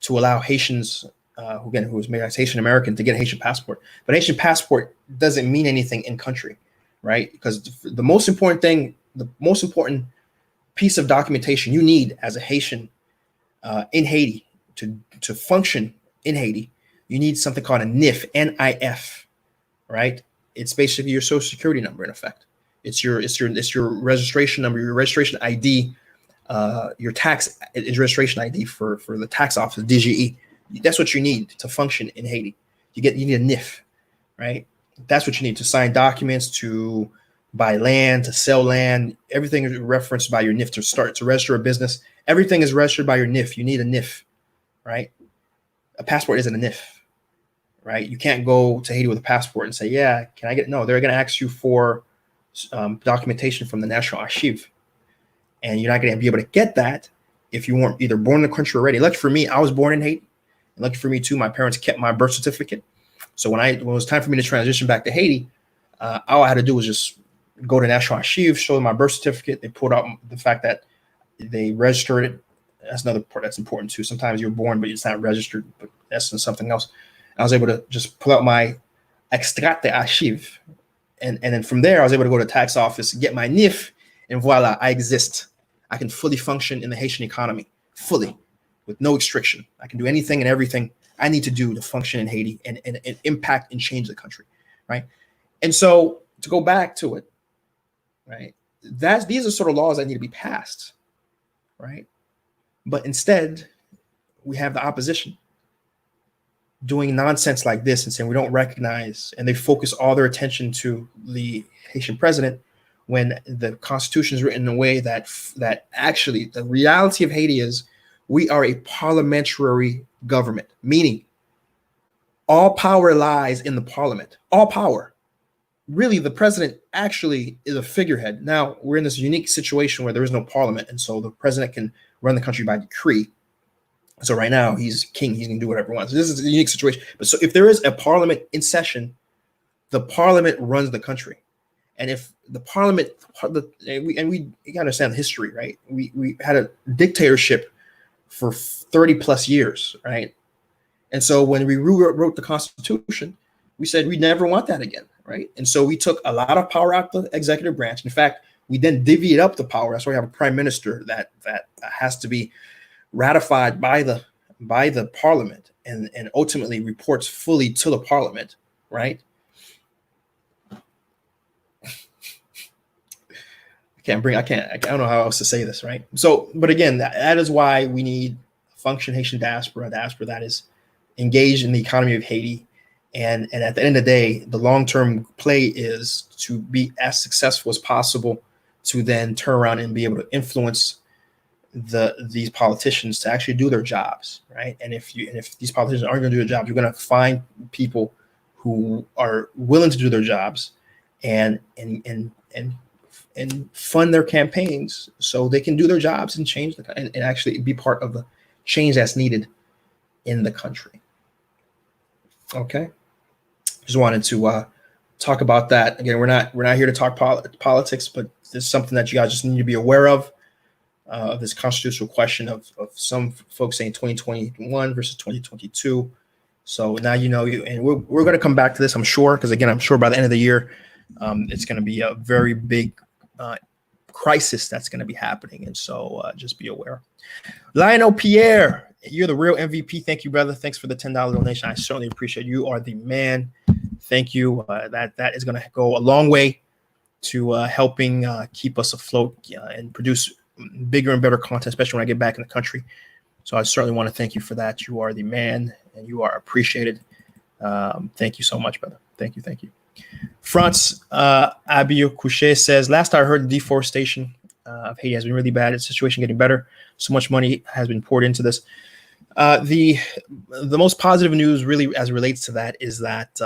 to allow Haitians who was made as Haitian American to get a Haitian passport. But Haitian passport doesn't mean anything in country, right? Because the most important piece of documentation you need as a Haitian in Haiti to function in Haiti, you need something called a NIF, N-I-F, right? It's basically your social security number in effect. It's your registration number, your registration ID, your tax registration ID for the tax office, DGE. That's what you need to function in Haiti. You need a NIF, right? That's what you need to sign documents, to buy land, to sell land. Everything is referenced by your NIF to register a business. Everything is registered by your NIF. You need a NIF, right? A passport isn't a NIF, right? You can't go to Haiti with a passport and say, yeah, can I get, no, they're going to ask you for documentation from the National Archive. And you're not going to be able to get that if you weren't either born in the country already. Lucky for me, I was born in Haiti. And lucky for me too, my parents kept my birth certificate. So when it was time for me to transition back to Haiti, all I had to do was just go to National Archive, show them my birth certificate. They pulled out the fact that they registered it. That's another part that's important too. Sometimes you're born, but it's not registered, but that's something else. I was able to just pull out my extrait d'archive. And then from there, I was able to go to the tax office, get my NIF, and voila, I exist. I can fully function in the Haitian economy, fully, with no restriction. I can do anything and everything I need to do to function in Haiti and impact and change the country, right? And so to go back to it, right, these are sort of laws that need to be passed, right? But instead, we have the opposition doing nonsense like this and saying we don't recognize, and they focus all their attention to the Haitian president when the Constitution is written in a way that actually the reality of Haiti is we are a parliamentary government, meaning all power lies in the parliament. All power. Really, the president actually is a figurehead. Now, we're in this unique situation where there is no parliament, and so the president can run the country by decree. So right now, he's king. He's going to do whatever he wants. This is a unique situation. But so if there is a parliament in session, the parliament runs the country. And if the parliament, we got to understand history, right? We had a dictatorship for 30 plus years, right? And so when we wrote the Constitution, we said we never want that again, right? And so we took a lot of power out of the executive branch. In fact, we then divvied up the power. That's why we have a prime minister that has to be ratified by the parliament and ultimately reports fully to the parliament, right? I don't know how else to say this, right? So, but again, that is why we need a functioning Haitian diaspora that is engaged in the economy of Haiti. And at the end of the day, the long-term play is to be as successful as possible to then turn around and be able to influence these politicians to actually do their jobs, right? And if these politicians aren't going to do their jobs, you're going to find people who are willing to do their jobs and fund their campaigns so they can do their jobs and change and actually be part of the change that's needed in the country. Okay, just wanted to talk about that. Again, we're not here to talk politics, but there's something that you guys just need to be aware of this constitutional question of some folks saying 2021 versus 2022. So now you know, and we're going to come back to this, I'm sure, because again, I'm sure by the end of the year, it's going to be a very big crisis that's going to be happening. And so just be aware. Lionel Pierre, you're the real MVP. Thank you, brother. Thanks for the $10 donation. I certainly appreciate it. You are the man. Thank you. That is going to go a long way to helping keep us afloat and produce bigger and better content, especially when I get back in the country. So I certainly want to thank you for that. You are the man and you are appreciated. Thank you so much, brother. Thank you. France Abiyo Couche says, last I heard, the deforestation of Haiti has been really bad. Its situation getting better. So much money has been poured into this. The most positive news really as it relates to that is that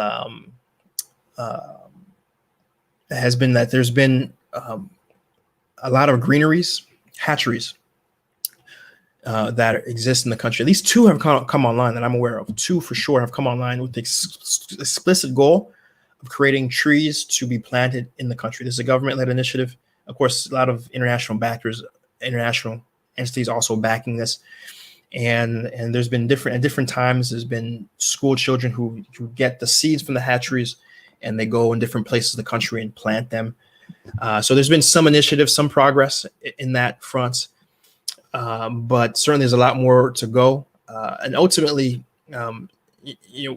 has been that there's been a lot of greeneries, hatcheries that exist in the country. At least 2 have come online that I'm aware of. 2 for sure have come online with the explicit goal of creating trees to be planted in the country. This is a government-led initiative. Of course, a lot of international backers, international entities also backing this. And there's been at different times, there's been school children who get the seeds from the hatcheries and they go in different places of the country and plant them. So there's been some initiative, some progress in that front. But certainly there's a lot more to go. And ultimately,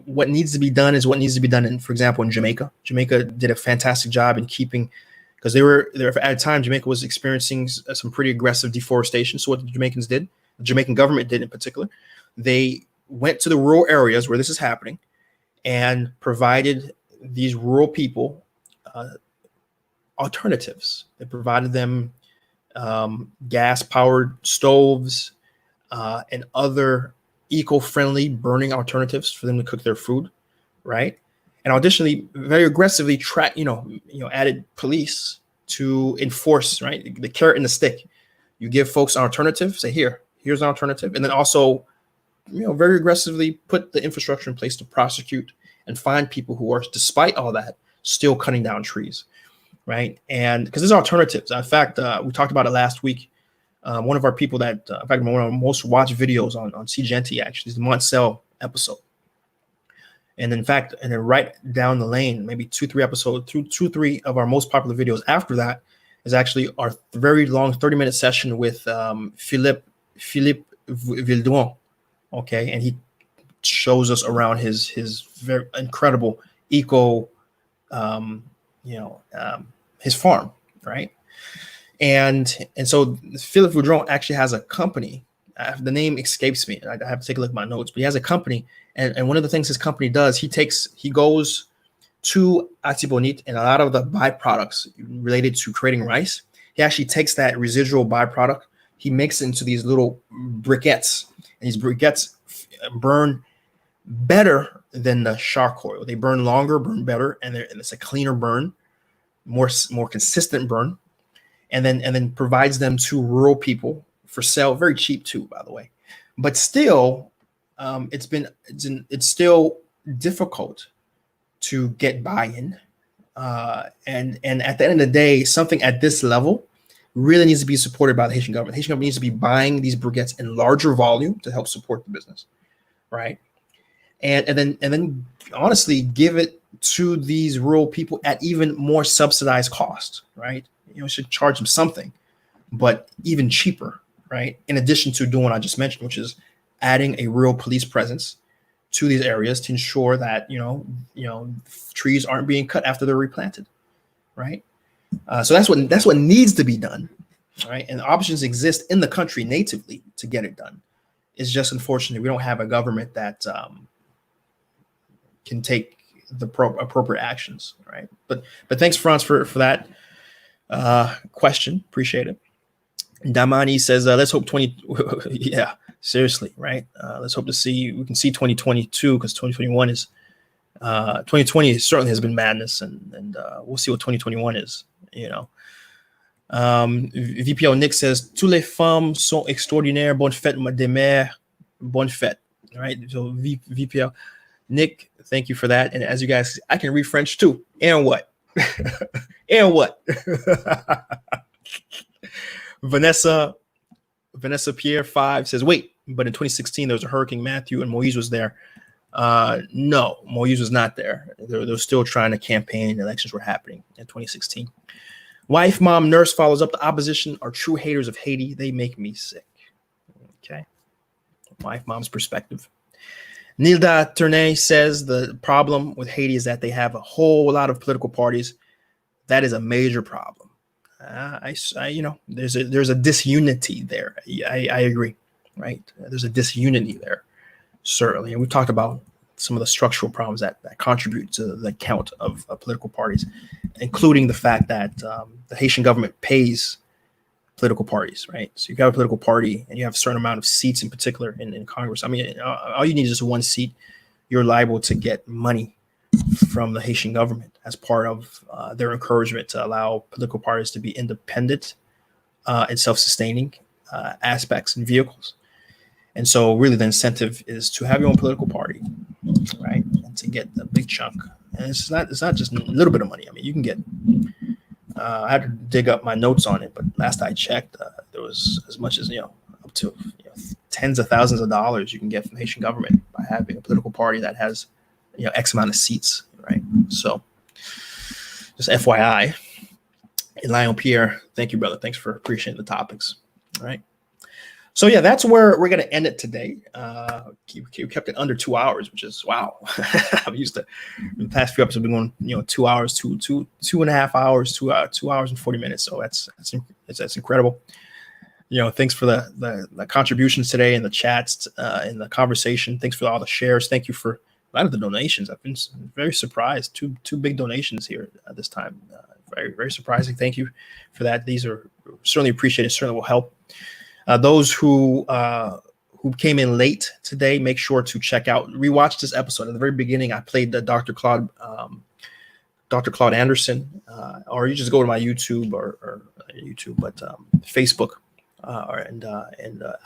what needs to be done is what needs to be done for example, in Jamaica. Jamaica did a fantastic job in keeping, because they were there at a time, Jamaica was experiencing some pretty aggressive deforestation. So what the Jamaicans did, the Jamaican government did in particular, they went to the rural areas where this is happening and provided these rural people alternatives. They provided them gas-powered stoves and other eco-friendly burning alternatives for them to cook their food, right? And additionally, very aggressively added police to enforce, right? The carrot and the stick. You give folks an alternative, say here's an alternative, and then also, very aggressively put the infrastructure in place to prosecute and find people who are, despite all that, still cutting down trees, right? And because there's alternatives. In fact, we talked about it last week. One of our people that, in fact, one of our most watched videos on CGNT actually is the Montcel episode. And in fact, and then right down the lane, maybe 2-3 of our most popular videos after that is actually our very long 30-minute session with Philippe Vildouan. Okay, and he shows us around his very incredible eco, his farm, right? And so Philippe Vildouan actually has a company. The name escapes me. I have to take a look at my notes, but he has a company. And one of the things his company does, he goes to Atibonite and a lot of the byproducts related to creating rice. He actually takes that residual byproduct, he makes it into these little briquettes, and these briquettes burn better than the charcoal. They burn longer, burn better, and it's a cleaner burn, more consistent burn, and then provides them to rural people for sale, very cheap too, by the way. But still, it's still difficult to get buy-in, and at the end of the day, something at this level really needs to be supported by the Haitian government. The Haitian government needs to be buying these briquettes in larger volume to help support the business, right? And then honestly give it to these rural people at even more subsidized cost, right? Should charge them something, but even cheaper, right? In addition to doing what I just mentioned, which is adding a real police presence to these areas to ensure that trees aren't being cut after they're replanted, right? So that's what needs to be done, right? And options exist in the country natively to get it done. It's just unfortunate we don't have a government that can take the appropriate actions, right? But thanks, Franz, for that question. Appreciate it. Damani says, let's hope 20. Yeah, seriously, right? Let's hope we can see 2022, because 2021 is 2020 certainly has been madness, and we'll see what 2021 is. VPO Nick says, tous les femmes sont extraordinaires. Bonne fête des mères. Bonne fête. All right. So VPL. Nick, thank you for that. And as you guys, I can read French too. And what? And what? Vanessa Pierre 5 says, wait, but in 2016, there was a Hurricane Matthew and Moise was there. No, Moise was not there. They were still trying to campaign. Elections were happening in 2016. Wife, mom, nurse follows up. The opposition are true haters of Haiti. They make me sick. Okay. Wife, mom's perspective. Nilda Tournay says the problem with Haiti is that they have a whole lot of political parties. That is a major problem. There's a disunity there. I agree, right? There's a disunity there, certainly. And we've talked about some of the structural problems that contribute to the count of political parties, including the fact that the Haitian government pays political parties, right? So you've got a political party and you have a certain amount of seats in particular in Congress. I mean, all you need is just one seat. You're liable to get money from the Haitian government as part of their encouragement to allow political parties to be independent and self-sustaining aspects and vehicles. And so really the incentive is to have your own political party, right? And to get the big chunk. And it's not just a little bit of money. I mean, you can get, I had to dig up my notes on it, but last I checked, there was as much as, up to tens of thousands of dollars you can get from the Haitian government by having a political party that has, X amount of seats, right? So just FYI. And Lionel Pierre, thank you, brother. Thanks for appreciating the topics. All right. So yeah, that's where we're going to end it today. Kept it under 2 hours, which is wow. I'm used to the past few episodes been going, 2 hours, two and a half hours, 2 hours and 40 minutes. So that's incredible. Thanks for the contributions today and the chats and the conversation. Thanks for all the shares. Thank you for a lot of the donations. I've been very surprised. Two big donations here at this time. Very, very surprising. Thank you for that. These are certainly appreciated. Certainly will help. Those who came in late today, make sure to rewatch this episode. At the very beginning, I played the Dr. Claude Anderson, or you just go to my YouTube or YouTube, but Facebook and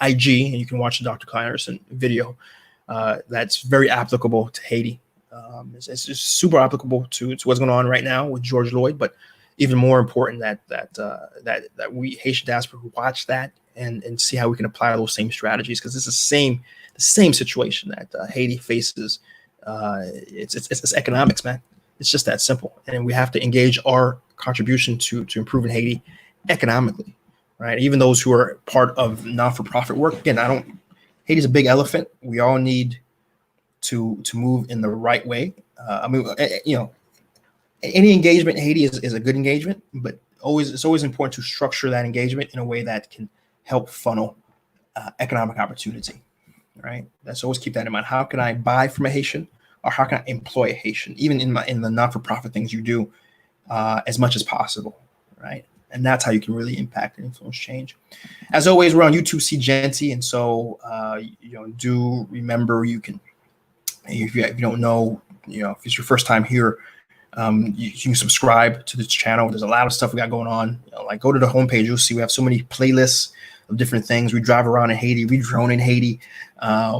IG, and you can watch the Dr. Claude Anderson video. That's very applicable to Haiti. It's just super applicable to what's going on right now with George Floyd, but even more important that we Haitian diaspora who watch that and see how we can apply those same strategies, because it's the same situation that Haiti faces. It's economics, man. It's just that simple, and we have to engage our contribution to improving Haiti economically, right? Even those who are part of non-for-profit work. Again, Haiti's a big elephant. We all need to move in the right way. Any engagement in Haiti is a good engagement, but it's always important to structure that engagement in a way that can help funnel economic opportunity, right? Let's always keep that in mind. How can I buy from a Haitian, or how can I employ a Haitian, even in the not-for-profit things you do, as much as possible, right? And that's how you can really impact and influence change. As always, we're on YouTube, See Genty, and so do remember you can, if you don't know, if it's your first time here, you can subscribe to this channel. There's a lot of stuff we got going on. Like go to the homepage, you'll see we have so many playlists of different things. We drive around in Haiti, we drone in Haiti,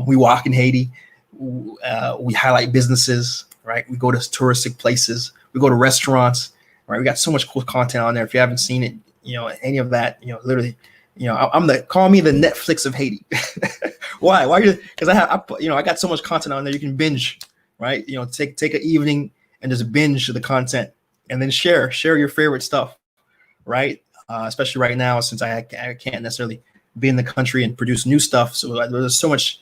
we walk in Haiti, we highlight businesses, right? We go to touristic places, we go to restaurants, right? We got so much cool content on there. If you haven't seen it, any of that, literally, call me the Netflix of Haiti. Why? Because I got so much content on there. You can binge, right? Take an evening and just binge the content, and then share your favorite stuff, right? Especially right now, since I can't necessarily be in the country and produce new stuff. So there's so much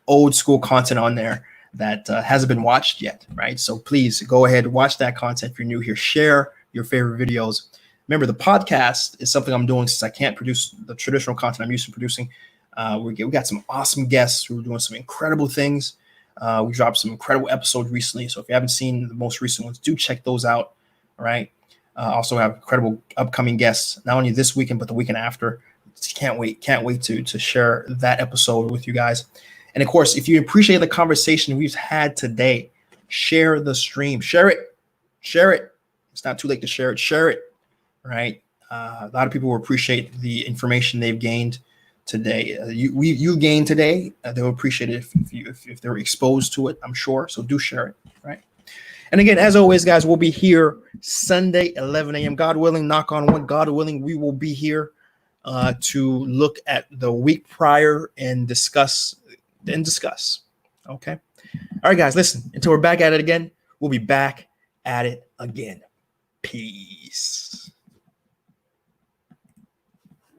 old school content on there that hasn't been watched yet, right? So please go ahead, watch that content. If you're new here, share your favorite videos. Remember, the podcast is something I'm doing since I can't produce the traditional content I'm used to producing. We got some awesome guests who are doing some incredible things. We dropped some incredible episodes recently. So if you haven't seen the most recent ones, do check those out, right? Also have incredible upcoming guests, not only this weekend, but the weekend after. Can't wait to share that episode with you guys. And of course, if you appreciate the conversation we've had today, share the stream, share it. It's not too late to share it, right? A lot of people will appreciate the information they've gained today. You gained today. They'll appreciate it if they're exposed to it, I'm sure. So do share it, right? And again, as always, guys, we'll be here Sunday, 11 a.m. God willing, knock on wood, God willing, we will be here to look at the week prior and discuss. Okay. All right, guys, listen, until we're back at it again, we'll be back at it again. Peace.